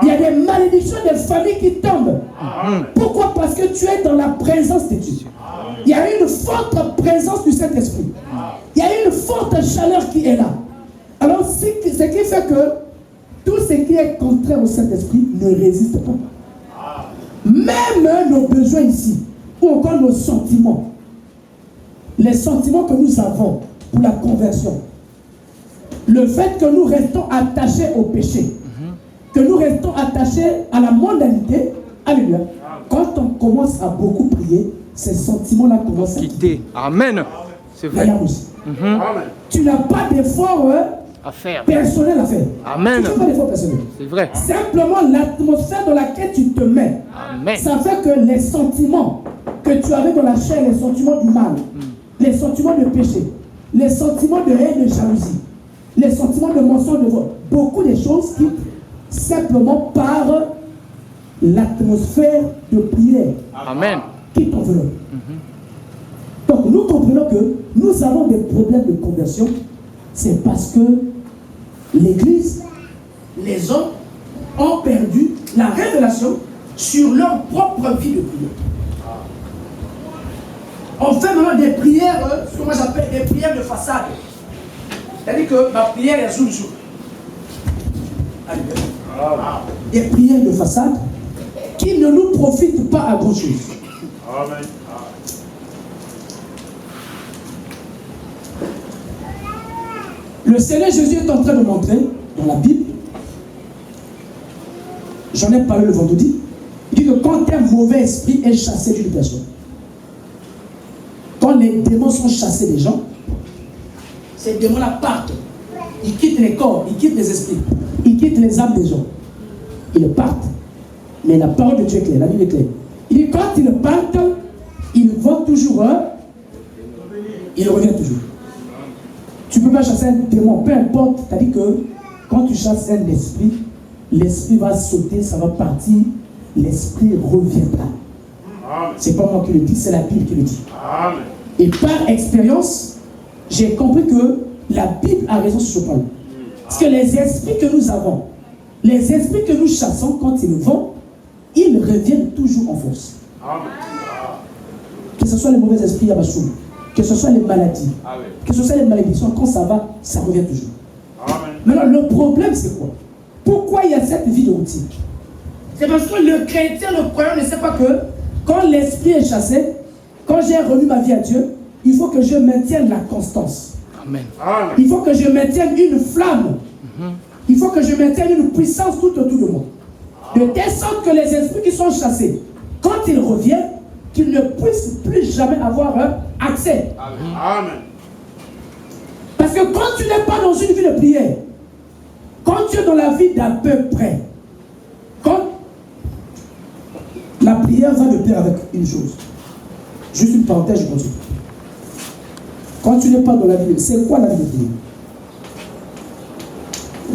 Il y a des malédictions des familles qui tombent. Pourquoi? Parce que tu es dans la présence de Dieu. Il y a une forte présence du Saint-Esprit. Il y a une forte chaleur qui est là. Alors, ce qui fait que tout ce qui est contraire au Saint-Esprit ne résiste pas. Même nos besoins ici, ou encore nos sentiments, les sentiments que nous avons pour la conversion, le fait que nous restons attachés au péché, que nous restons attachés à la mondanité, alléluia, quand on commence à beaucoup prier, ces sentiments-là commencent à quitter. Amen. C'est vrai. Tu n'as pas d'effort à faire. Personnel à faire. Amen. Tu n'as pas d'effort personnel. C'est vrai. Simplement l'atmosphère dans laquelle tu te mets, Amen. ça fait que les sentiments que tu avais dans la chair, les sentiments du mal, les sentiments de péché, les sentiments de haine, de jalousie, les sentiments de mensonge, de vol, beaucoup de choses qui simplement par l'atmosphère de prière. Amen. Qui t'enveloppe. Donc nous comprenons que nous avons des problèmes de conversion, c'est parce que l'Église, les hommes ont perdu la révélation sur leur propre vie de prière. On fait maintenant des prières, ce que moi j'appelle des prières de façade. C'est-à-dire que ma prière est zoom zoom. Des prières de façade qui ne nous profitent pas à grand chose. Amen. Le Seigneur Jésus est en train de montrer dans la Bible, j'en ai parlé le vendredi, il dit que quand un mauvais esprit est chassé d'une personne, quand les démons sont chassés des gens, ces démons-là partent, ils quittent les corps, ils quittent les esprits, ils quittent les âmes des gens, ils partent, mais la parole de Dieu est claire, la Bible est claire. Il dit quand ils partent, ils vont toujours, ils reviennent toujours. Tu ne peux pas chasser un démon, peu importe. C'est-à-dire que quand tu chasses un esprit, l'esprit va sauter, ça va partir, l'esprit reviendra. C'est pas moi qui le dis, c'est la Bible qui le dit. Amen. Et par expérience, j'ai compris que la Bible a raison sur ce point. Parce que les esprits que nous avons, les esprits que nous chassons, quand ils vont, ils reviennent toujours en force. Amen. Que ce soit les mauvais esprits à Bachoum, que ce soit les maladies, que ce soit les malédictions, quand ça va, ça revient toujours. Amen. Maintenant, le problème, c'est quoi? Pourquoi il y a cette vie de routine? C'est parce que le chrétien, le croyant ne sait pas que quand l'esprit est chassé, quand j'ai remis ma vie à Dieu, il faut que je maintienne la constance. Amen. Il faut que je maintienne une flamme. Il faut que je maintienne une puissance tout autour de moi. De telle sorte que les esprits qui sont chassés, quand ils reviennent, qu'ils ne puissent plus jamais avoir accès. Amen. Parce que quand tu n'es pas dans une vie de prière, quand tu es dans la vie d'à peu près, quand la prière va de pair avec une chose. Juste une parenthèse, je continue. Quand tu n'es pas dans la vie, c'est quoi la vie de prière?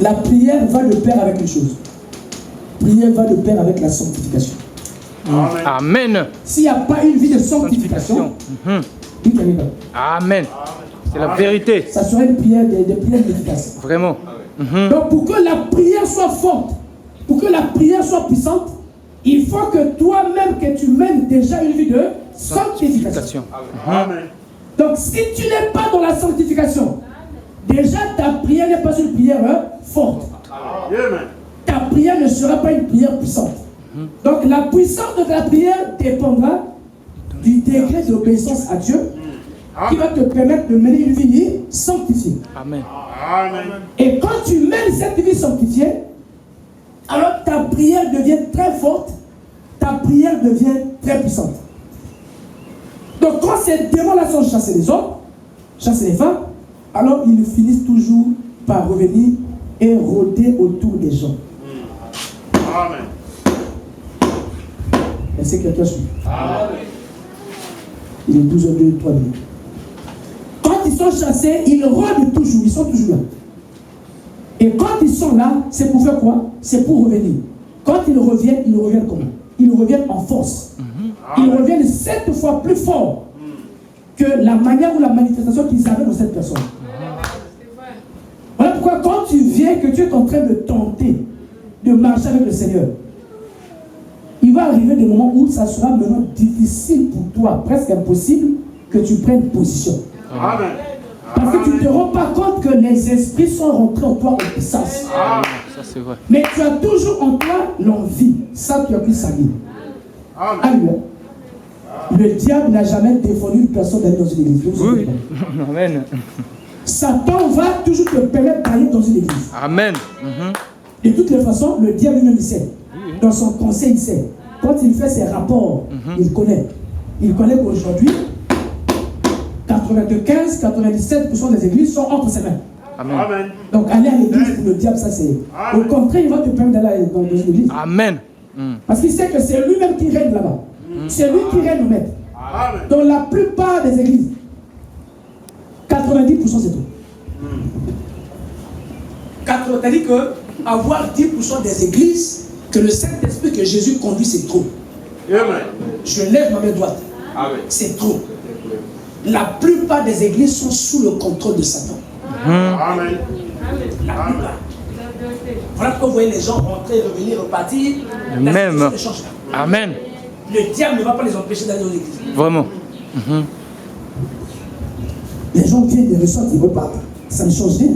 La prière va de pair avec une chose. La prière va de pair avec la sanctification. Amen. S'il n'y a pas une vie de sanctification, Amen. C'est la vérité. Ça serait une prière, des prières efficaces. Vraiment. Donc pour que la prière soit forte, pour que la prière soit puissante, il faut que toi-même que tu mènes déjà une vie de sanctification. Amen. Donc si tu n'es pas dans la sanctification, déjà ta prière n'est pas une prière forte. Amen. Ta prière ne sera pas une prière puissante. Donc la puissance de ta prière dépendra du degré d'obéissance à Dieu qui va te permettre de mener une vie sanctifiée. Amen. Amen. Et quand tu mènes cette vie sanctifiée, alors ta prière devient très forte, ta prière devient très puissante. Donc quand ces démons-là sont chassés les hommes, chassés les femmes, alors ils finissent toujours par revenir et rôder autour des gens. Amen. Est-ce que quelqu'un suit? Amen. Il est 12h02, 3 minutes. Quand ils sont chassés, ils rôdent toujours, ils sont toujours là. Et quand ils sont là, c'est pour faire quoi? C'est pour revenir. Quand ils reviennent comment? Ils reviennent en force. Ils reviennent 7 fois plus fort que la manière ou la manifestation qu'ils avaient dans cette personne. Voilà pourquoi quand tu viens, que tu es en train de tenter de marcher avec le Seigneur, il va arriver des moments où ça sera maintenant difficile pour toi, presque impossible, que tu prennes position. Amen. Parce que tu ne te rends pas compte que les esprits sont rentrés en toi en puissance. Ça c'est vrai. Mais tu as toujours en toi l'envie. Ça, tu as pris sa vie. Alléluia. Le diable n'a jamais défendu une personne d'aller dans une église. Oui. Amen. Satan va toujours te permettre d'aller dans une église. Amen. De toutes les façons, le diable lui-même il sait. Dans son conseil, il sait. Quand il fait ses rapports, il connaît. Il connaît qu'aujourd'hui, 95-97% des églises sont entre ses mains. Amen. Donc aller à l'église pour le diable, ça c'est... Au contraire, il va te permettre d'aller dans une église. Amen. Parce qu'il sait que c'est lui-même qui règne là-bas. C'est lui qui règne au maître. Amen. Dans la plupart des églises, 90% c'est tout. C'est-à-dire que avoir 10% des églises, que le Saint-Esprit que Jésus conduit, c'est trop. Amen. Je lève ma main droite. C'est trop. La plupart des églises sont sous le contrôle de Satan. Amen. La plupart. Voilà pourquoi vous voyez les gens rentrer, revenir, repartir. Même. La situation ne change pas. Amen. Le diable ne va pas les empêcher d'aller dans l'église. Vraiment. Les gens viennent, les ressortent, ils repartent. Ça ne change rien.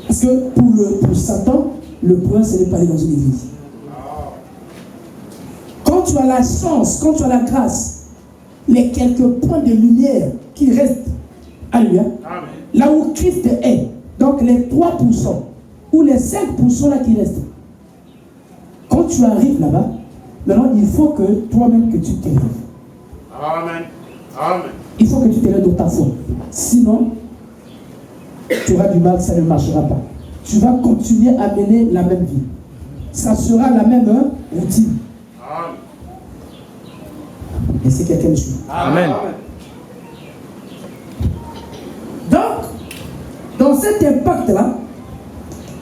Parce que pour Satan, le point, ce n'est pas aller dans une église. Quand tu as la chance, quand tu as la grâce, les quelques points de lumière qui restent, alléluia, là où Christ est, donc les 3% ou les 5% là qui restent, quand tu arrives là-bas, maintenant il faut que toi-même que tu t'élèves. Amen. Amen. Il faut que tu t'élèves dans ta foi. Sinon, tu auras du mal, ça ne marchera pas. Tu vas continuer à mener la même vie. Ça sera la même routine. Amen. Et c'est quelqu'un me suit. Amen. Donc, dans cet impact-là,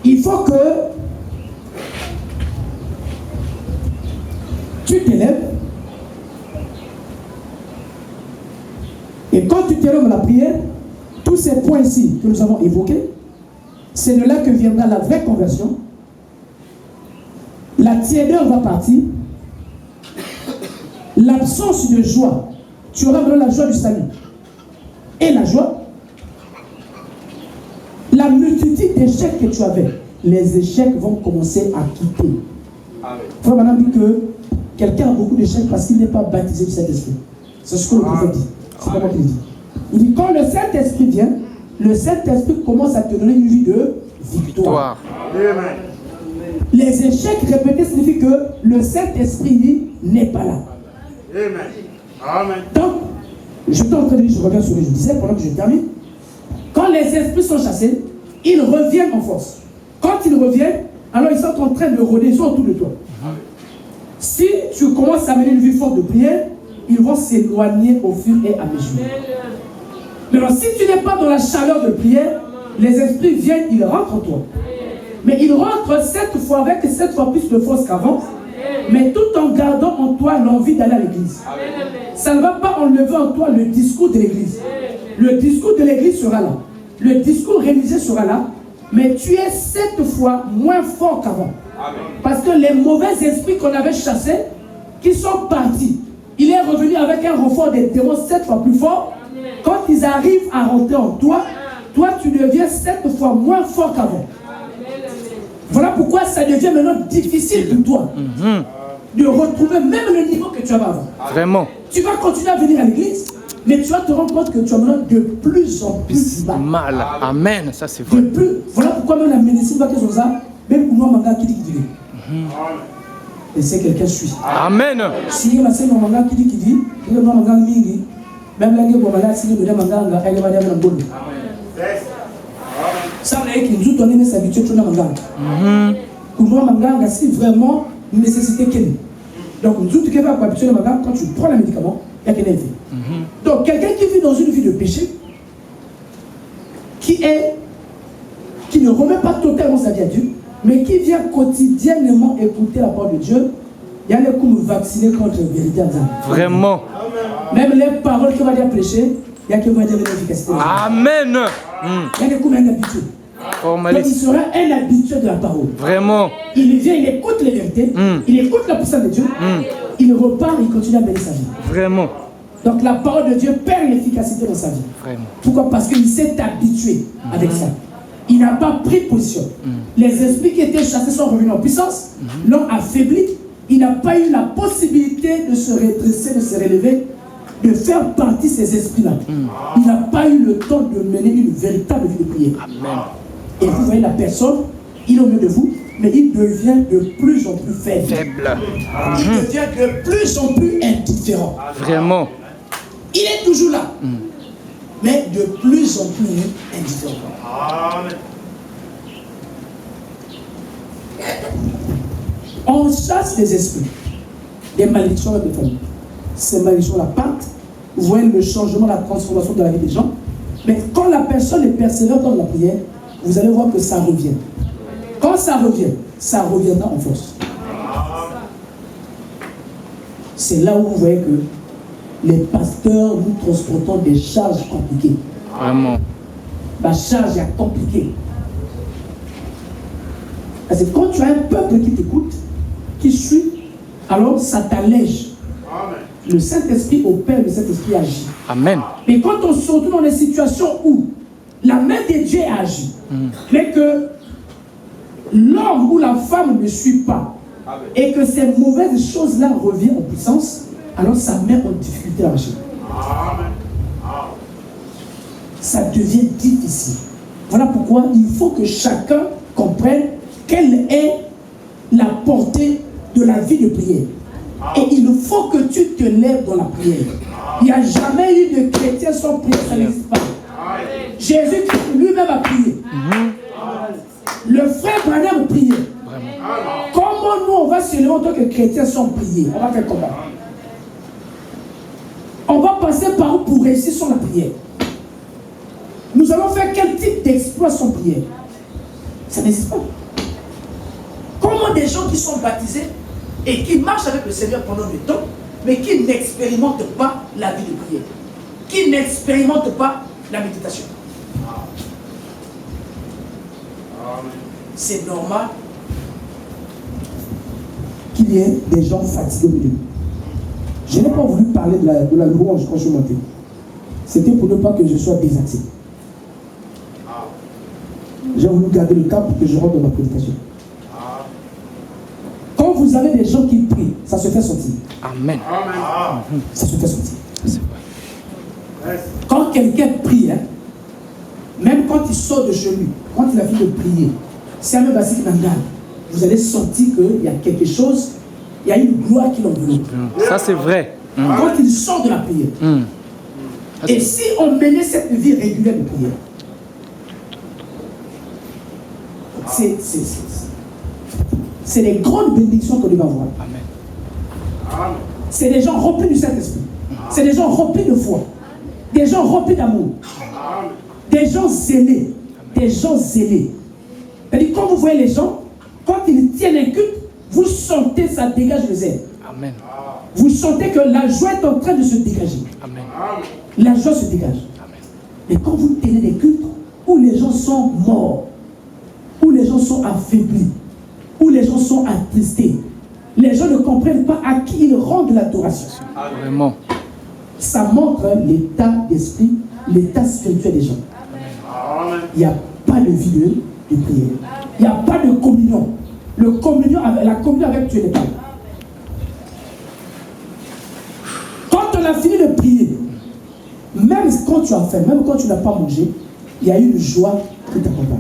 il faut que tu t'élèves. Et quand tu t'élèves dans la prière, tous ces points ici que nous avons évoqués, c'est de là que viendra la vraie conversion. La tiédeur va partir. L'absence de joie. Tu auras vraiment la joie du salut. Et la joie. La multitude d'échecs que tu avais. Les échecs vont commencer à quitter. Il faut maintenant dire que quelqu'un a beaucoup d'échecs parce qu'il n'est pas baptisé du Saint-Esprit. C'est ce que le prophète dit. C'est pas moi qui le dis. Il dit quand le Saint-Esprit vient, le Saint-Esprit commence à te donner une vie de victoire. Amen. Les échecs répétés signifient que le Saint-Esprit n'est pas là. Amen. Amen. Donc, je suis en train de dire, je reviens sur ce que je disais pendant que je termine. Quand les esprits sont chassés, ils reviennent en force. Quand ils reviennent, alors ils sont en train de rôder, ils sont autour de toi. Si tu commences à mener une vie forte de prière, ils vont s'éloigner au fur et à mesure. Mais alors, si tu n'es pas dans la chaleur de prière, les esprits viennent, ils rentrent en toi. Mais ils rentrent 7 fois avec 7 fois plus de force qu'avant, mais tout en gardant en toi l'envie d'aller à l'église. Ça ne va pas enlever en toi le discours de l'église. Le discours de l'église sera là. Le discours religieux sera là, mais tu es 7 fois moins fort qu'avant. Parce que les mauvais esprits qu'on avait chassés, qui sont partis, il est revenu avec un renfort des démons 7 fois plus fort. Quand ils arrivent à rentrer en toi, toi tu deviens 7 fois moins fort qu'avant. Voilà pourquoi ça devient maintenant difficile pour toi de retrouver même le niveau que tu avais avant. Vraiment. Tu vas continuer à venir à l'église, mais tu vas te rendre compte que tu as maintenant de plus en plus mal. Mal. Amen. Ça, c'est vrai. Voilà pourquoi même la médecine va que ça, même pour moi, manga qui dit qu'il dit. Et c'est quelqu'un suit. Amen. Si il y a un manga qui dit, il y a un manga mingi, même la guerre, voilà, si il y a un manga, elle va dire un bon. Ça veut dire qu'il nous donne s'habituer à manga. Pour moi, manga, c'est vraiment une nécessité qu'elle. Donc, nous tous qui va habituer à manga, quand tu prends le médicament, il y a quelqu'un qui fait. Donc, quelqu'un qui vit dans une vie de péché, qui ne remet pas totalement sa vie à Dieu, mais qui vient quotidiennement écouter la parole de Dieu, il y a les coups nous vacciner contre la vérité. Vraiment. Même les paroles qu'il va dire prêcher, il y a qui vont dire l'efficacité. Amen. Il y a des coups, un habitué. Donc il sera un habitué de la parole. Vraiment. Il vient, il écoute les vérités, il écoute la puissance de Dieu, il repart, il continue à mener sa vie. Vraiment. Donc la parole de Dieu perd l'efficacité dans sa vie. Vraiment. Pourquoi? Parce qu'il s'est habitué avec ça. Il n'a pas pris position. Les esprits qui étaient chassés sont revenus en puissance, l'ont affaibli. Il n'a pas eu la possibilité de se redresser, de se relever, de faire partie de ces esprits-là. Il n'a pas eu le temps de mener une véritable vie de prière. Amen. Et vous voyez la personne, il est au milieu de vous, mais il devient de plus en plus faible. Il devient de plus en plus indifférent. Vraiment. Il est toujours là, mais de plus en plus indifférent. Amen. On chasse les esprits, des malédictions de famille. Ces malédictions-là partent, vous voyez le changement, la transformation de la vie des gens. Mais quand la personne est persévérante dans la prière, vous allez voir que ça revient. Quand ça reviendra en force. C'est là où vous voyez que les pasteurs, nous transportons des charges compliquées. Vraiment. La charge est compliquée. Parce que quand tu as un peuple qui t'écoute, qui suit, alors ça t'allège. Le Saint-Esprit opère, le Saint-Esprit agit. Amen. Mais quand on se retrouve dans des situations où la main de Dieu agit, mais que l'homme ou la femme ne suit pas, et que ces mauvaises choses-là reviennent en puissance, alors ça met en difficulté la machine. Ça devient difficile. Voilà pourquoi il faut que chacun comprenne quelle est la portée de la vie de prière. Et il faut que tu te lèves dans la prière. Il n'y a jamais eu de chrétien sans prière, ça n'existe pas. Jésus-Christ lui-même a prié. Le frère Branham priait. Comment nous on va se lever en tant que chrétiens sans prier? On va faire comment? On va passer par où pour réussir sans la prière? Nous allons faire quel type d'exploit sans prière? Ça n'existe pas. Comment des gens qui sont baptisés et qui marchent avec le Seigneur pendant du temps, mais qui n'expérimentent pas la vie de prière, qui n'expérimentent pas la méditation? C'est normal qu'il y ait des gens fatigués au milieu. Je n'ai pas voulu parler de la louange quand je suis monté. C'était pour ne pas que je sois désaxé. J'ai voulu garder le cap pour que je rentre dans ma prédication. Quand vous avez des gens qui prient, ça se fait sentir. Amen. Ça se fait sentir. C'est vrai. Quand quelqu'un prie, hein, même quand il sort de chez lui, quand il a fini de prier, si un basique n'engage, vous allez sentir qu'il y a quelque chose, il y a une gloire qui l'enveloppe. Ça, c'est vrai. Quand il sort de la prière. Et si on menait cette vie régulière de prière, c'est les grandes bénédictions qu'on va avoir. Amen. C'est des gens remplis du Saint-Esprit. C'est des gens remplis de foi. Des gens remplis d'amour. Des gens zélés. Des gens zélés. C'est-à-dire, quand vous voyez les gens, quand ils tiennent un culte, vous sentez ça dégage le zèle. Amen. Vous sentez que la joie est en train de se dégager. Amen. La joie se dégage. Amen. Mais quand vous tenez des cultes où les gens sont morts, où les gens sont affaiblis, où les gens sont attristés, les gens ne comprennent pas à qui ils rendent l'adoration. Vraiment. Ça montre l'état d'esprit, l'état spirituel des gens. Il n'y a pas de vie de prière. Il n'y a pas de communion. La communion avec Dieu n'est pas là. Quand on a fini de prier, même quand tu as faim, même quand tu n'as pas mangé, il y a une joie qui t'accompagne.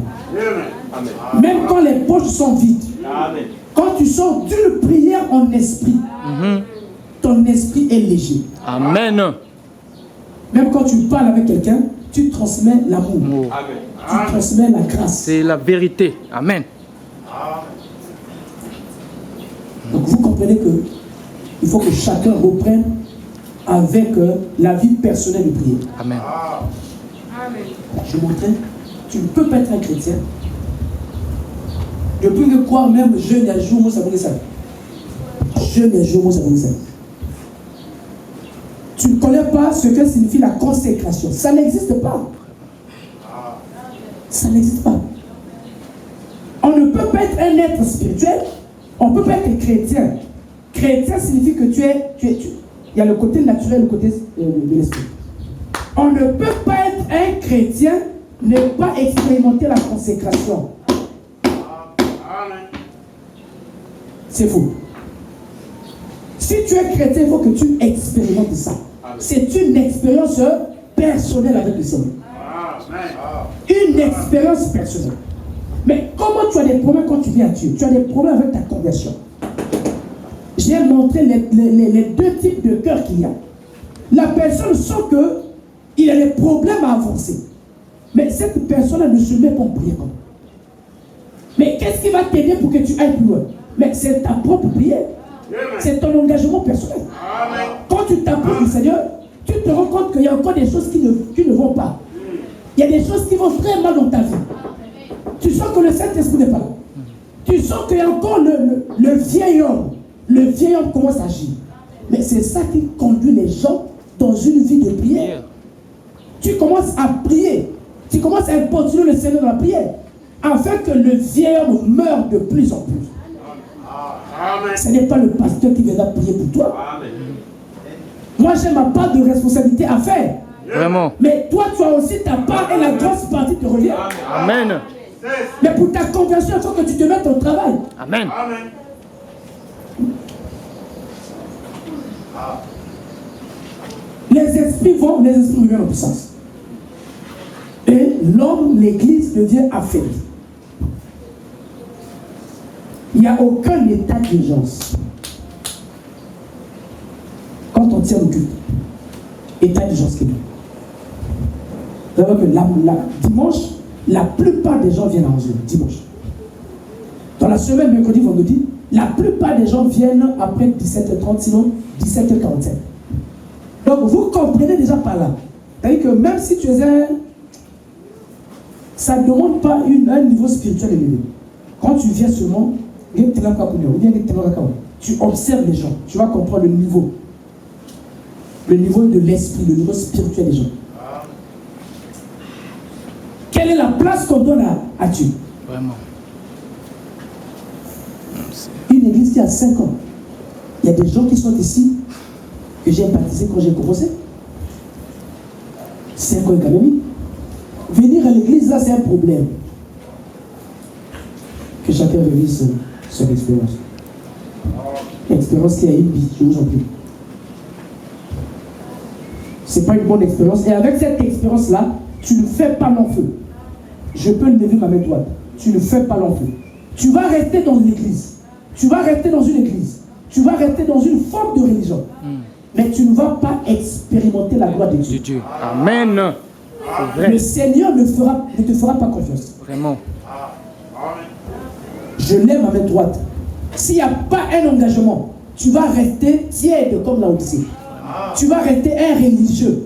Même quand les poches sont vides, quand tu sors d'une prière en esprit, ton esprit est léger. Amen. Même quand tu parles avec quelqu'un, tu transmets l'amour. Tu transmets la grâce. C'est la vérité. Amen. Donc vous comprenez que il faut que chacun reprenne avec la vie personnelle de prière. Amen. Je montrais, tu ne peux pas être un chrétien. Depuis que quoi même jeune et un jour, moi ça me ça. Jeune et un jour, moi ça me ça. Tu ne connais pas ce que signifie la consécration. Ça n'existe pas. Ça n'existe pas. On ne peut pas être un être spirituel. On ne peut pas être chrétien. Chrétien signifie que il y a le côté naturel et le côté de l'esprit. On ne peut pas être un chrétien, ne pas expérimenter la consécration. C'est faux. Si tu es chrétien, il faut que tu expérimentes ça. C'est une expérience personnelle avec le Seigneur. Une expérience personnelle. Mais comment tu as des problèmes quand tu viens à Dieu? Tu as des problèmes avec ta conversion. J'ai montré les deux types de cœur qu'il y a. La personne sent qu'il a des problèmes à avancer. Mais cette personne-là ne se met pas en prière. Mais qu'est-ce qui va t'aider pour que tu ailles plus loin? Mais c'est ta propre prière. C'est ton engagement personnel. Quand tu t'approches du Seigneur, tu te rends compte qu'il y a encore des choses qui ne vont pas. Il y a des choses qui vont très mal dans ta vie. Tu sens que le Saint-Esprit n'est pas là. Tu sens qu'il y a encore le vieil homme. Le vieil homme commence à agir. Mais c'est ça qui conduit les gens dans une vie de prière. Tu commences à prier. Tu commences à importuner le Seigneur dans la prière. Afin que le vieil homme meure de plus en plus. Ce n'est pas le pasteur qui viendra prier pour toi. Moi, j'ai ma part de responsabilité à faire. Vraiment. Mais toi, tu as aussi ta part et la grosse partie te revient. Amen. Mais pour ta conversion, il faut que tu te mettes au travail. Amen. Les esprits vont, les esprits reviennent en puissance. Et l'homme, l'église devient affaiblie. Il n'y a aucun état d'urgence. Quand on tient le culte, état d'urgence qui est. Vous savez que dimanche, la plupart des gens viennent à 11h, dimanche. Dans la semaine, mercredi, vendredi, la plupart des gens viennent après 17h30, sinon 17h45. Donc vous comprenez déjà par là. C'est-à-dire que même si tu es ça ne demande pas un niveau spirituel élevé. Quand tu viens seulement, tu observes les gens, tu vas comprendre le niveau de l'esprit, le niveau spirituel des gens. Quelle est la place qu'on donne à Dieu? Vraiment. Une église qui a 5 ans. Il y a des gens qui sont ici que j'ai baptisé quand j'ai commencé. 5 ans économiques. Venir à l'église, là, c'est un problème. Que chacun revise son expérience. L'expérience qui a une vie, je vous en prie. Ce n'est pas une bonne expérience. Et avec cette expérience-là, tu ne fais pas long feu. Je peux lever ma main droite. Tu ne fais pas long feu. Tu vas rester dans une église. Tu vas rester dans une église. Tu vas rester dans une forme de religion. Mais tu ne vas pas expérimenter la gloire de Dieu. Amen. Le Seigneur ne te fera pas confiance. Vraiment. Je lève ma main droite. S'il n'y a pas un engagement, tu vas rester tiède comme la Odyssée. Tu vas rester un religieux.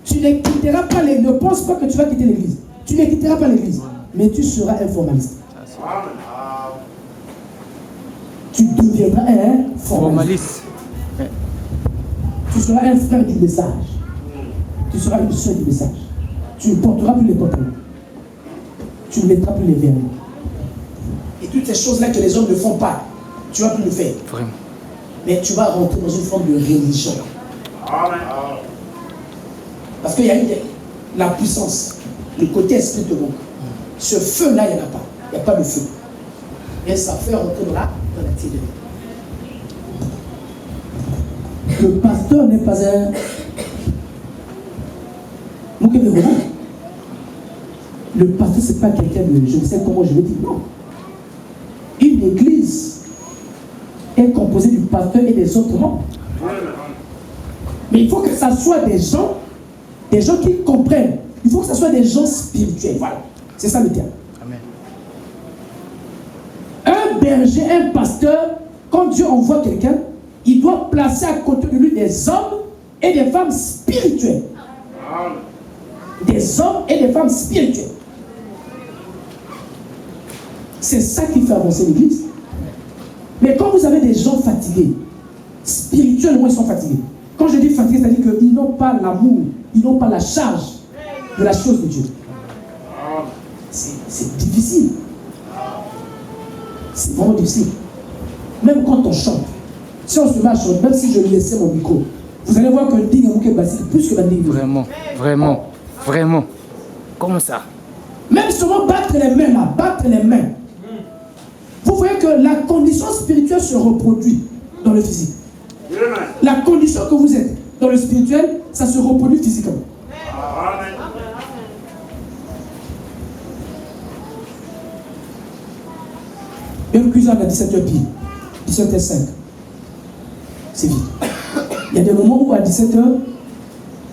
Tu ne quitteras pas l'église. Ne pense pas que tu vas quitter l'église. Tu ne quitteras pas l'église. Mais tu seras un formaliste. Tu deviendras un formaliste. Tu seras un frère du message. Tu seras une soeur du message. Tu ne porteras plus les pantalons. Tu ne mettras plus les verres. Et toutes ces choses-là que les hommes ne font pas, tu ne vas plus le faire. Vraiment. Mais tu vas rentrer dans une forme de religion. Parce qu'il y a la puissance, le côté esprit de manque. Ce feu-là, il n'y en a pas. Il n'y a pas de feu. Et ça fait rentrer dans la tiédeur. Le pasteur n'est pas un... Le pasteur, ce n'est pas quelqu'un de... Je ne sais comment je vais dire. Non. Une église est composée du pasteur et des autres membres. Mais il faut que ça soit des gens qui comprennent. Il faut que ça soit des gens spirituels. Voilà. C'est ça le terme. Amen. Un berger, un pasteur, quand Dieu envoie quelqu'un, il doit placer à côté de lui des hommes et des femmes spirituelles. Des hommes et des femmes spirituelles. C'est ça qui fait avancer l'église. Mais quand vous avez des gens fatigués, spirituellement ils sont fatigués. Quand je dis fatigués, c'est-à-dire qu'ils n'ont pas l'amour, ils n'ont pas la charge de la chose de Dieu. C'est difficile. C'est vraiment difficile. Même quand on chante, si on se met à chanter, même si je laissais mon micro, vous allez voir que le digne est plus que la digne. Vraiment. Comment ça? Même seulement battre les mains là, battre les mains. Vous voyez que la condition spirituelle se reproduit dans le physique. La condition que vous êtes dans le spirituel, ça se reproduit physiquement. Une cuisine à 17h pile, 17h05. C'est vite. Il y a des moments où à 17h,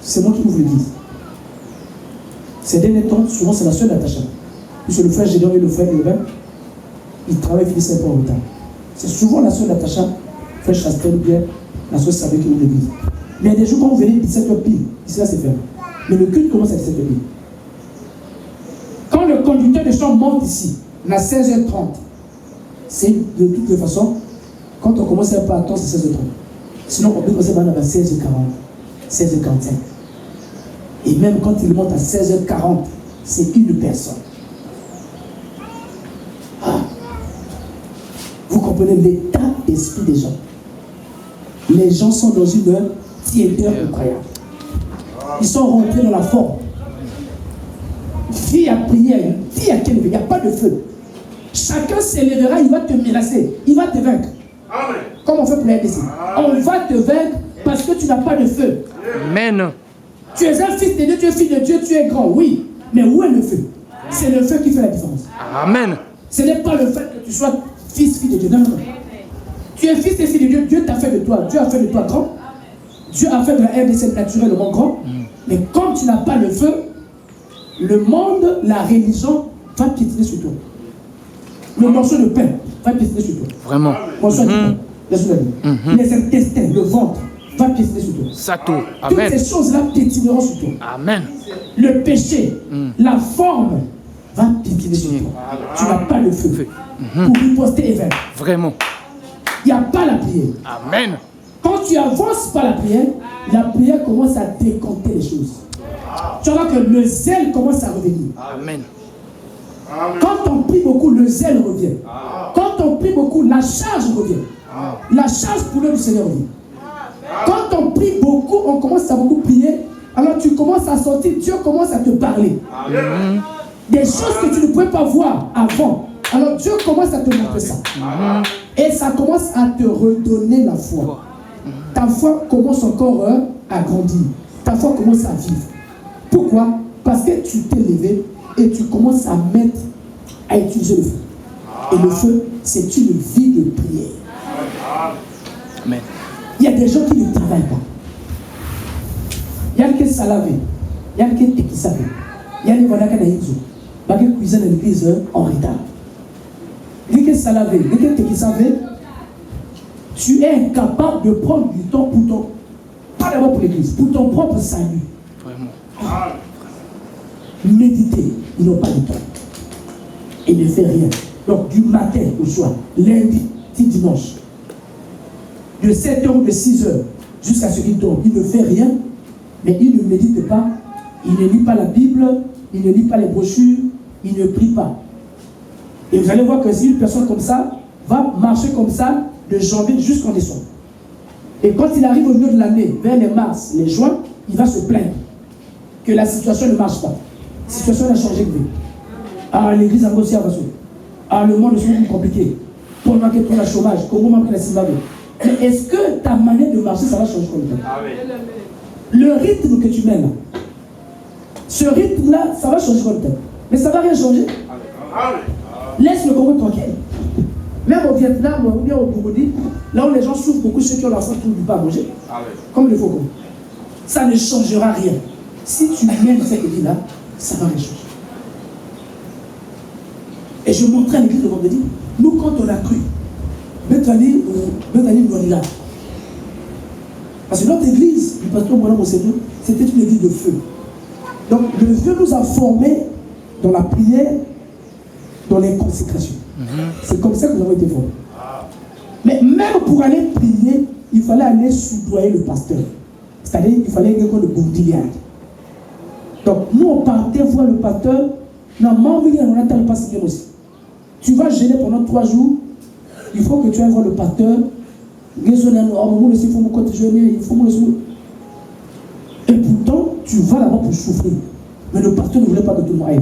c'est moi qui ouvre l'église. Ces derniers temps, souvent c'est la soeur Natacha. Puisque le frère Gédéon et le frère Elvin, ils travaillent, finissent un peu en retard. C'est souvent la soeur Natacha, frère Chastel ou bien la soeur Sabé qui ouvre l'église. Mais il y a des jours quand vous venez 17h pile, ici là c'est fermé. Mais le culte commence à 17h pile. Quand le conducteur de chant monte ici, à 16h30, c'est de toutes les façons, quand on commence un peu à attendre, c'est 16h30. Sinon, on peut commencer à 16h40, 16h45. Et même quand il monte à 16h40, c'est une personne. Vous comprenez l'état d'esprit des gens. Les gens sont dans une tiédeur incroyable. Ils sont rentrés dans la forme. Fille à prière, fille à quel niveau, il n'y a pas de feu. Chacun s'élèvera, il va te menacer, il va te vaincre. Amen. Comme on fait pour l'aider. On va te vaincre parce que tu n'as pas de feu. Amen. Tu es un fils de Dieu, tu es fille de Dieu, tu es grand, oui. Mais où est le feu? C'est le feu qui fait la différence. Amen. Ce n'est pas le fait que tu sois fils, fille de Dieu. Non, non. Tu es fils et fille de Dieu, Dieu t'a fait de toi. Dieu a fait de toi grand. Dieu a fait de la RDC naturellement grand. Mais comme tu n'as pas le feu, le monde, la religion va piétiner sur toi. Le morceau de pain va piétiner sur toi. Vraiment. Morceau de pain. Les intestins, le ventre va piétiner sur toi. Sato. Toutes Amen. ces choses-là piétineront sur toi. Amen. Le péché, la forme va piétiner sur toi. Tu n'as pas le feu pour riposter et vaincre. Vraiment. Il n'y a pas la prière. Amen. Quand tu avances par la prière commence à décompter les choses. Tu vois que le zèle commence à revenir. Amen. Quand on prie beaucoup, le zèle revient. Quand on prie beaucoup, la charge revient. La charge pour l'œuvre du Seigneur revient. Quand on prie beaucoup, on commence à beaucoup prier. Alors tu commences à sentir, Dieu commence à te parler. Des choses que tu ne pouvais pas voir avant. Alors Dieu commence à te montrer ça. Et ça commence à te redonner la foi. Ta foi commence encore à grandir. ta foi commence à vivre. Pourquoi? Parce que tu t'es levé et tu commences à mettre, à utiliser le feu. Et le feu, c'est une vie de prière. Amen. Il y a des gens qui ne travaillent pas. Il y a qui savent, il y a qui savent. Il y a des gens qui cuisinent l'église en retard. Il y a qui savent, il y a qui savent. Tu es incapable de prendre du temps pour ton, pas d'abord pour l'église, pour ton propre salut. Vraiment. Méditer, ils n'ont pas de temps. Et ne fait rien. Donc du matin au soir, lundi, dimanche, de 7h ou de 6h jusqu'à ce qu'il tombe, il ne fait rien, mais il ne médite pas, il ne lit pas la Bible, il ne lit pas les brochures, il ne prie pas. Et vous allez voir que si une personne comme ça va marcher comme ça de janvier jusqu'en décembre. Et quand il arrive au milieu de l'année, vers les mars, les juin, il va se plaindre que la situation ne marche pas. La situation a changé de vie. Ah, l'église a aussi avancé. Ah, le monde est souvent compliqué. Pour manquer pour le chômage, comment manquer la syllabe. Mais est-ce que ta manière de marcher, ça va changer comme ça? Le rythme que tu mets là, ce rythme-là, ça va changer comme ça. Mais ça ne va rien changer. Laisse le Congo tranquille. Même au Vietnam ou bien au Burundi, là où les gens souffrent beaucoup, ceux qui ont la faim trouvent du pain à manger, comme le Faucon. Ça ne changera rien. Si tu mènes cette vie-là, ça va rien changer. Et je montrais à l'église le vendredi, nous quand on a cru, Bethany nous là. Parce que notre église, du pasteur Moana Mossédou, c'était une église de feu. Donc le feu nous a formés dans la prière, dans les consécrations. C'est comme ça que nous avons été formés. Mais même pour aller prier, il fallait aller soudoyer le pasteur. C'est-à-dire qu'il fallait quelqu'un de bourdillard. Donc nous on partait voir le pasteur. Non, on attend le pasteur aussi. Tu vas gêner pendant 3 jours. Il faut que tu ailles voir le pasteur. Et pourtant, tu vas là-bas pour souffrir. Mais le pasteur ne voulait pas que tout le monde aille.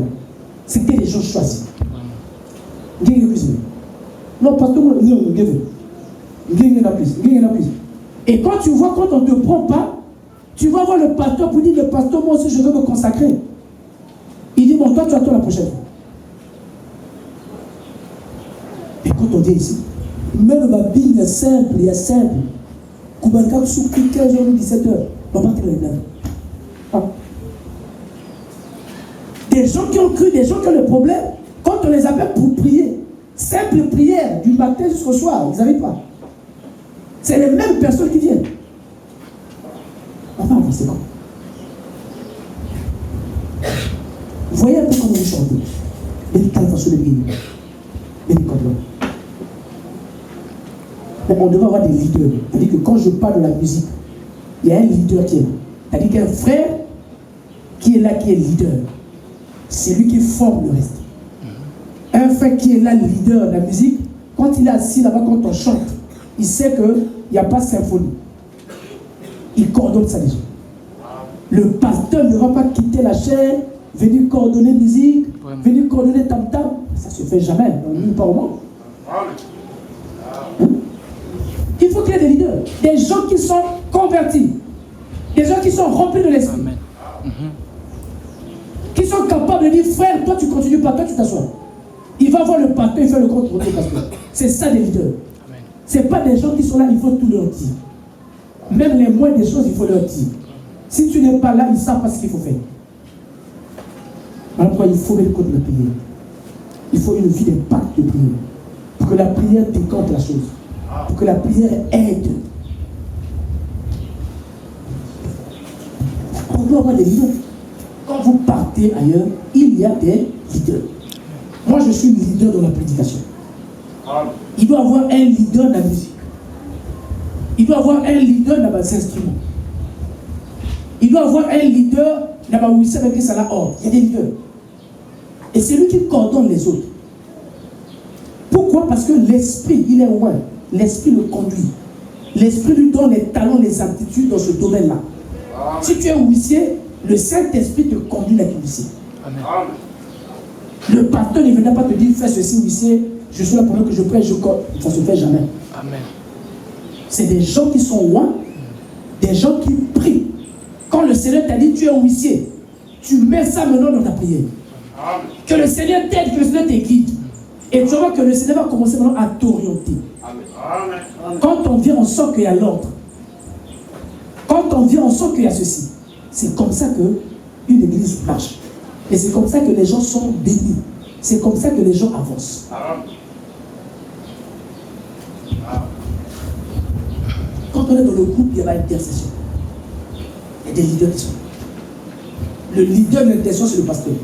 C'était les gens choisis. Non, pasteur, et quand tu vois, quand on ne te prend pas, tu vas voir le pasteur pour dire, le pasteur, moi aussi je veux me consacrer. Il dit, bon, toi tu attends la prochaine fois. Et quand on dit ici, même ma Bible est simple, il est simple. Koubalka souffre 15h ou 17h. Maman, tu es là. Des gens qui ont cru, des gens qui ont le problème, quand on les appelle pour prier, simple prière, du matin jusqu'au soir, ils n'arrivent pas. C'est les mêmes personnes qui viennent. On va avancer comme. Voyez un peu comment vous chantez. Mais on devrait avoir des leaders. C'est-à-dire que quand je parle de la musique, il y a un leader qui est là. C'est-à-dire qu'il y a un frère qui est là, qui est leader. C'est lui qui forme le reste. Un frère qui est là, le leader de la musique, quand il est assis là-bas, quand on chante, il sait qu'il n'y a pas de symphonie. Il coordonne ça déjà. Le pasteur ne va pas quitter la chair, venir coordonner musique, venir coordonner tam-tam. Ça ne se fait jamais, nulle part au monde. Il faut qu'il y ait des leaders, des gens qui sont convertis, des gens qui sont remplis de l'esprit, qui sont capables de dire, frère, toi tu continues pas, toi tu t'assois. Il va voir le pasteur, il fait le compte rendu pasteur. C'est ça des leaders. Ce n'est pas des gens qui sont là, il faut tout leur dire. Même les moindres des choses, il faut leur dire. Si tu n'es pas là, ils ne savent pas ce qu'il faut faire. Alors il faut le code de la prière. Il faut une vie d'impact de prière. Pour que la prière décante la chose. Pour que la prière aide. On doit avoir des leaders. Quand vous partez ailleurs, il y a des leaders. Moi, je suis leader dans la prédication. Il doit avoir un leader dans la musique. Il doit avoir un leader dans les instruments. Il doit avoir un leader dans la où il sait avec ça là hors. Il y a des leaders. Et c'est lui qui coordonne les autres. Pourquoi? Parce que l'esprit, il est loin. L'esprit le conduit. L'esprit lui donne les talents, les aptitudes dans ce domaine-là. Si tu es huissier, le Saint-Esprit te conduit dans l'huissier. Le pasteur ne viendra pas te dire fais ceci, huissier, je suis là pendant que je prêche, je compte. Ça ne se fait jamais. C'est des gens qui sont loin, des gens qui prient. Quand le Seigneur t'a dit, tu es huissier, tu mets ça maintenant dans ta prière. Amen. Que le Seigneur t'aide, que le Seigneur te guide. Et tu vas voir que le Seigneur va commencer maintenant à t'orienter. Amen. Quand on vient, on sent qu'il y a l'ordre. Quand on vient, on sent qu'il y a ceci. C'est comme ça qu'une église marche. Et c'est comme ça que les gens sont bénis. C'est comme ça que les gens avancent. Amen. Quand on est dans le groupe, il y a l'intercession. Il y a des leaders qui sont là. Le leader de l'intercession, c'est le pasteur.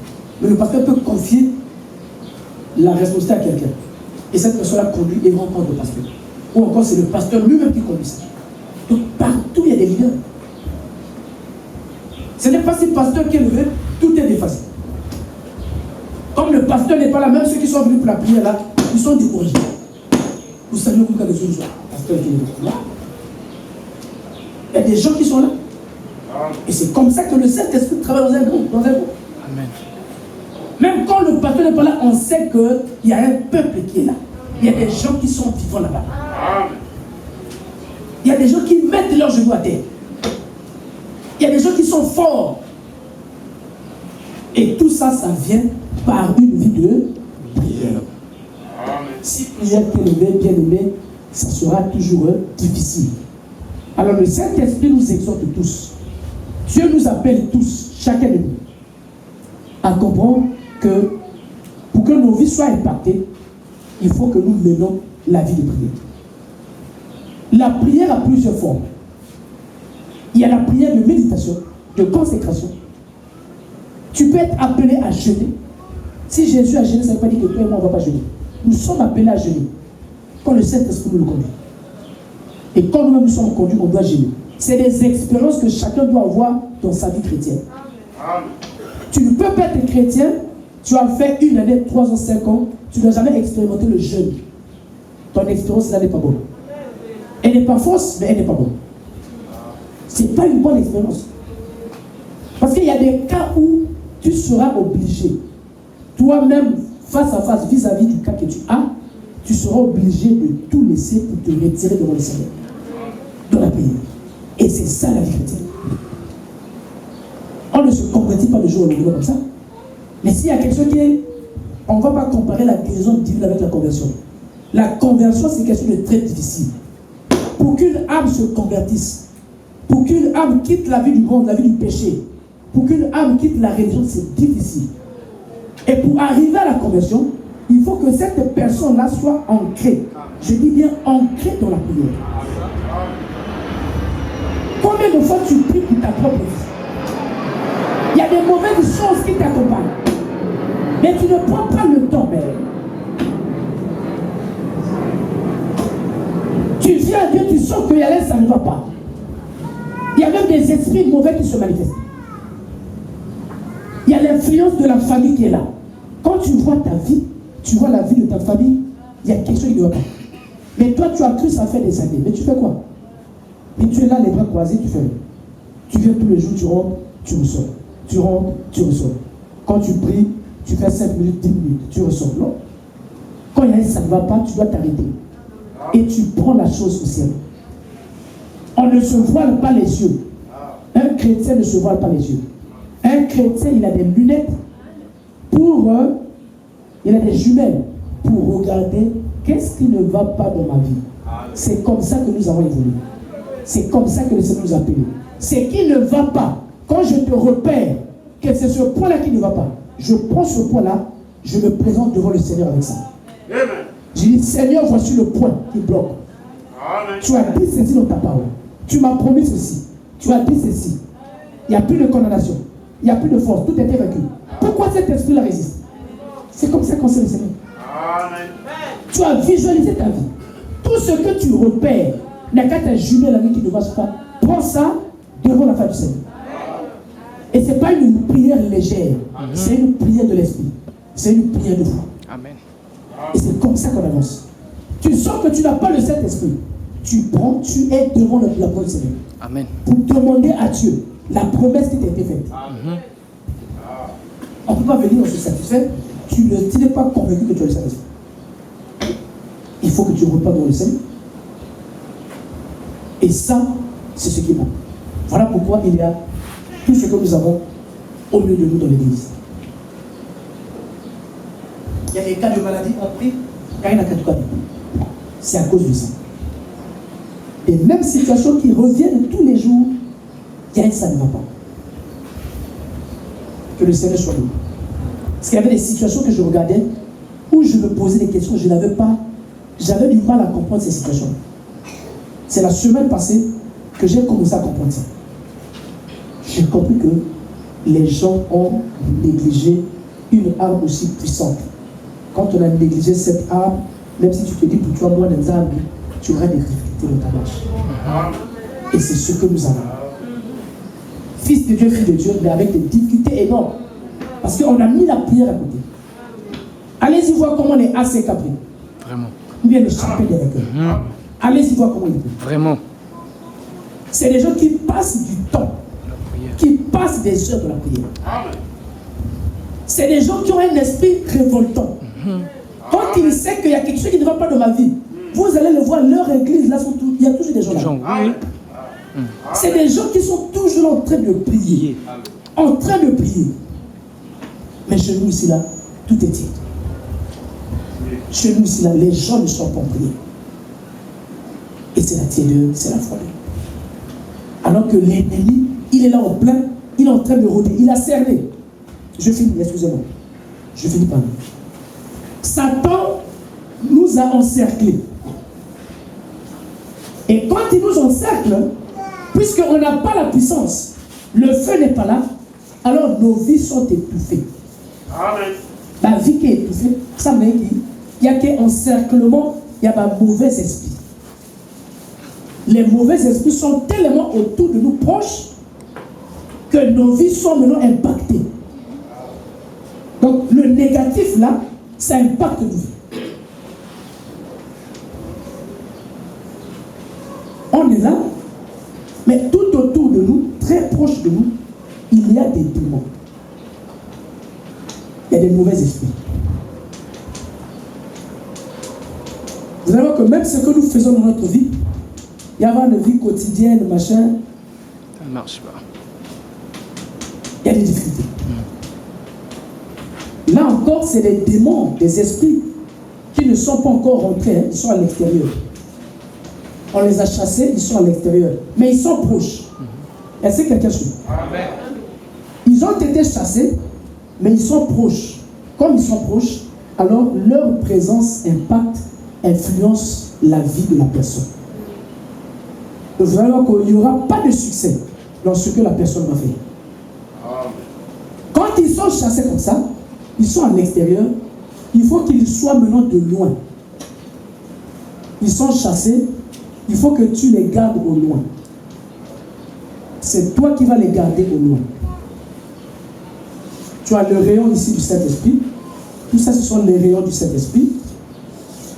Mais le pasteur peut confier la responsabilité à quelqu'un. Et cette personne-là conduit et rencontre le pasteur. Ou encore, c'est le pasteur lui-même qui conduit ça. Donc, partout, il y a des leaders. Ce n'est pas si le pasteur qui est levé, tout est défacé. Comme le pasteur n'est pas là, même ceux qui sont venus pour la prière là, ils sont découragés. Vous savez pourquoi les autres jours, le pasteur qui est là. Il y a des gens qui sont là. Et c'est comme ça que le Saint-Esprit travaille dans un groupe. Amen. Même quand le pasteur n'est pas là, on sait qu'il y a un peuple qui est là. Il y a des gens qui sont vivants là-bas. Il y a des gens qui mettent leurs genoux à terre. Il y a des gens qui sont forts. Et tout ça, ça vient par une vie de prière. Si prière t'est élevée, bien aimé, ça sera toujours difficile. Alors le Saint-Esprit nous exhorte tous. Dieu nous appelle tous, chacun de nous, à comprendre que pour que nos vies soient impactées, il faut que nous menons la vie de prière. La prière a plusieurs formes. Il y a la prière de méditation, de consécration. Tu peux être appelé à jeûner. Si Jésus a jeûné, ça ne veut pas dire que toi et moi, on ne va pas jeûner. Nous sommes appelés à jeûner. Quand le Saint-Esprit nous le conduit. Et quand nous-mêmes nous sommes conduits, on doit jeûner. C'est des expériences que chacun doit avoir dans sa vie chrétienne. Amen. Tu ne peux pas être chrétien, tu as fait 1 année, 3 ans, 5 ans, tu n'as jamais expérimenté le jeûne. Ton expérience là n'est pas bonne. Elle n'est pas fausse, mais elle n'est pas bonne. Ce n'est pas une bonne expérience. Parce qu'il y a des cas où tu seras obligé, toi-même, face à face, vis-à-vis du cas que tu as, tu seras obligé de tout laisser pour te retirer devant le Seigneur. Dans la prière. Et c'est ça la vie chrétienne. On ne se convertit pas de jour au lendemain comme ça. Mais s'il y a quelque chose qui est... On ne va pas comparer la guérison divine avec la conversion. La conversion, c'est quelque chose de très difficile. Pour qu'une âme se convertisse, pour qu'une âme quitte la vie du monde, la vie du péché, pour qu'une âme quitte la religion, c'est difficile. Et pour arriver à la conversion, il faut que cette personne-là soit ancrée. Je dis bien ancrée dans la prière. Combien de fois tu pries pour ta propre vie? Il y a des mauvaises choses qui t'accompagnent. Mais tu ne prends pas le temps, mais tu viens à Dieu, tu sens qu'il y a l'air, ça ne va pas. Il y a même des esprits mauvais qui se manifestent. Il y a l'influence de la famille qui est là. Quand tu vois ta vie, tu vois la vie de ta famille, il y a quelque chose qui ne va pas. Mais toi, tu as cru ça fait des années. Mais tu fais quoi? Et tu es là, les bras croisés, tu fais. Tu viens tous les jours, tu rentres, tu ressors. Tu rentres, tu ressors. Quand tu pries, tu fais 5 minutes, 10 minutes, tu ressors. Non. Quand il y a ça ne va pas, tu dois t'arrêter. Et tu prends la chose au ciel. On ne se voile pas les yeux. Un chrétien ne se voile pas les yeux. Un chrétien, il a des lunettes pour... il a des jumelles pour regarder qu'est-ce qui ne va pas dans ma vie. C'est comme ça que nous avons évolué. C'est comme ça que le Seigneur nous a appelés. C'est qui ne va pas. Quand je te repère que c'est ce point-là qui ne va pas, je prends ce point-là, je me présente devant le Seigneur avec ça. Amen. Je dis, Seigneur, voici le point qui bloque. Amen. Tu as dit ceci dans ta parole. Tu m'as promis ceci. Tu as dit ceci. Il n'y a plus de condamnation. Il n'y a plus de force. Tout est vaincu. Pourquoi cet esprit-là résiste? C'est comme ça qu'on sait le Seigneur. Amen. Tu as visualisé ta vie. Tout ce que tu repères n'a qu'à t'ajouter la vie qui ne marche pas. Prends ça devant la face du Seigneur. Et ce n'est pas une prière légère. C'est une prière de l'esprit. C'est une prière de foi. Amen. Et c'est comme ça qu'on avance. Tu sens que tu n'as pas le Saint-Esprit. Tu prends, tu es devant la parole du Seigneur. Amen. Pour demander à Dieu la promesse qui t'a été faite. Amen. On ne peut pas venir, on se satisfait. Tu n'es pas convaincu que tu as le Saint-Esprit. Il faut que tu repars dans le Seigneur. Et ça, c'est ce qui manque. Voilà pourquoi il y a tout ce que nous avons au milieu de nous dans l'église. Il y a des cas de maladie, après, il y a rien à cas de cas. C'est à cause de ça. Et même situations qui reviennent tous les jours, il y a ça ne va pas. Que le Seigneur soit nous. Parce qu'il y avait des situations que je regardais où je me posais des questions, je n'avais pas, j'avais du mal à comprendre ces situations. C'est la semaine passée que j'ai commencé à comprendre ça. J'ai compris que les gens ont négligé une arme aussi puissante. Quand on a négligé cette arme, même si tu te dis pour toi, moi, des armes, tu auras des difficultés dans ta marche. Et c'est ce que nous avons. Fils de Dieu, fille de Dieu, mais avec des difficultés énormes. Parce qu'on a mis la prière à côté. Allez-y voir comment les AC capés. Vraiment. Ou bien le chapelet des vainqueurs. Allez-y voir comment ils font. Vraiment. C'est des gens qui passent du temps, qui passent des heures de la prière. C'est des gens qui ont un esprit révoltant. Quand ils savent qu'il y a quelque chose qui ne va pas dans ma vie, vous allez le voir, leur église, là, il y a toujours des gens là. Oui. C'est des gens qui sont toujours en train de prier. En train de prier. Mais chez nous ici, là, tout est tiède. Chez nous ici, là, les gens ne sont pas en prière. Et c'est la tiède, c'est la folie. Alors que l'ennemi, il est là en plein, il est en train de rôder, il a cerné. Je finis, excusez-moi. Je finis par là. Satan nous a encerclés. Et quand il nous encercle, puisqu'on n'a pas la puissance, le feu n'est pas là, alors nos vies sont étouffées. Amen. La vie qui est étouffée, ça veut dire qu'il y a qu'un encerclement, il y a un mauvais esprit. Les mauvais esprits sont tellement autour de nous proches que nos vies sont maintenant impactées. Donc le négatif là, ça impacte nos vies. On est là, mais tout autour de nous, très proche de nous, il y a des démons. Il y a des mauvais esprits. Vous allez voir que même ce que nous faisons dans notre vie, il y a une vie quotidienne, machin. Ça ne marche pas. Il y a des difficultés. Là encore, c'est des démons, des esprits qui ne sont pas encore rentrés, ils sont à l'extérieur. On les a chassés, ils sont à l'extérieur. Mais ils sont proches. Est-ce que quelqu'un suit? Ils ont été chassés, mais ils sont proches. Comme ils sont proches, alors leur présence impacte, influence la vie de la personne. Vous allez voir qu'il n'y aura pas de succès dans ce que la personne va faire. Quand ils sont chassés comme ça, ils sont à l'extérieur, il faut qu'ils soient maintenant de loin. Ils sont chassés, il faut que tu les gardes au loin. C'est toi qui vas les garder au loin. Tu as le rayon ici du Saint-Esprit. Tout ça, ce sont les rayons du Saint-Esprit.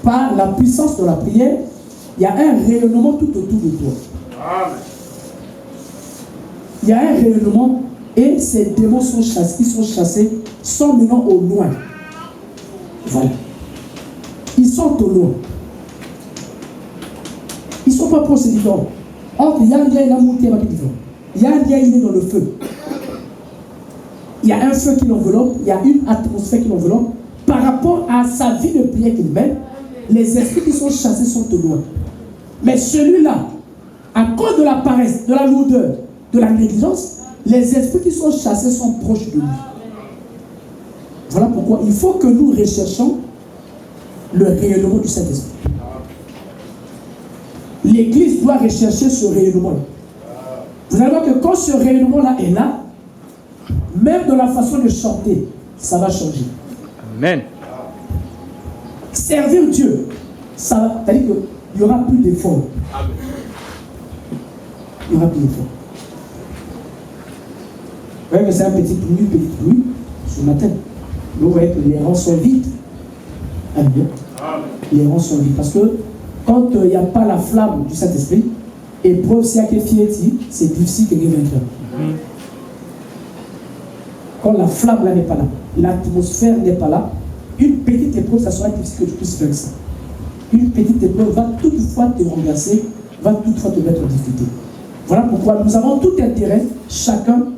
Par la puissance de la prière, il y a un rayonnement tout autour de toi. Il y a un rayonnement et ces démons sont chassés, ils sont chassés, sont maintenant au loin. Voilà. Ils sont au loin. Ils ne sont pas proches, c'est différent. Entre Yandia et l'amour qui est différent. Yandia, il est dans le feu. Il y a un feu qui l'enveloppe, il y a une atmosphère qui l'enveloppe. Par rapport à sa vie de prière qu'il mène, les esprits qui sont chassés sont au loin. Mais celui-là, à cause de la paresse, de la lourdeur, de la négligence, les esprits qui sont chassés sont proches de lui. Voilà pourquoi il faut que nous recherchions le rayonnement du Saint-Esprit. L'Église doit rechercher ce rayonnement. Vous allez voir que quand ce rayonnement-là est là, même dans la façon de chanter, ça va changer. Amen. Servir Dieu, ça va, c'est-à-dire qu'il n'y aura plus d'efforts. Il n'y aura plus d'efforts. Vous voyez que c'est un petit bruit ce matin. Vous voyez que les rangs sont vides. Amen. Les rangs sont vides. Parce que quand il n'y a pas la flamme du Saint-Esprit, épreuve, s'il y a que fieti, c'est difficile que les vainqueurs. Quand la flamme là n'est pas là, l'atmosphère n'est pas là, une petite épreuve, ça sera difficile que tu puisses faire ça. Une petite épreuve va toutefois te renverser, va toutefois te mettre en difficulté. Voilà pourquoi nous avons tout intérêt, chacun,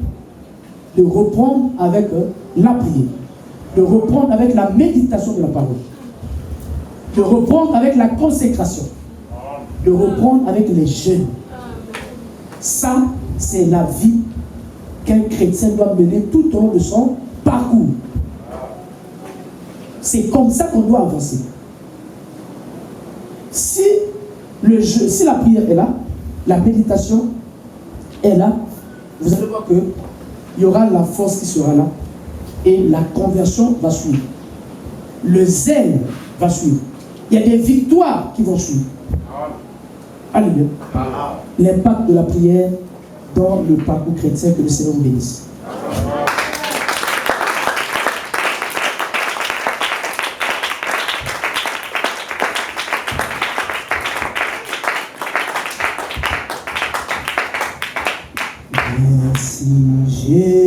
de reprendre avec la prière, de reprendre avec la méditation de la parole, de reprendre avec la consécration, de reprendre avec les jeûnes. Ça, c'est la vie qu'un chrétien doit mener tout au long de son parcours. C'est comme ça qu'on doit avancer. Si la prière est là, la méditation est là, vous allez voir qu'il y aura la force qui sera là et la conversion va suivre. Le zèle va suivre. Il y a des victoires qui vont suivre. Alléluia. L'impact de la prière dans le parcours chrétien, que le Seigneur vous bénisse. Merci Jésus.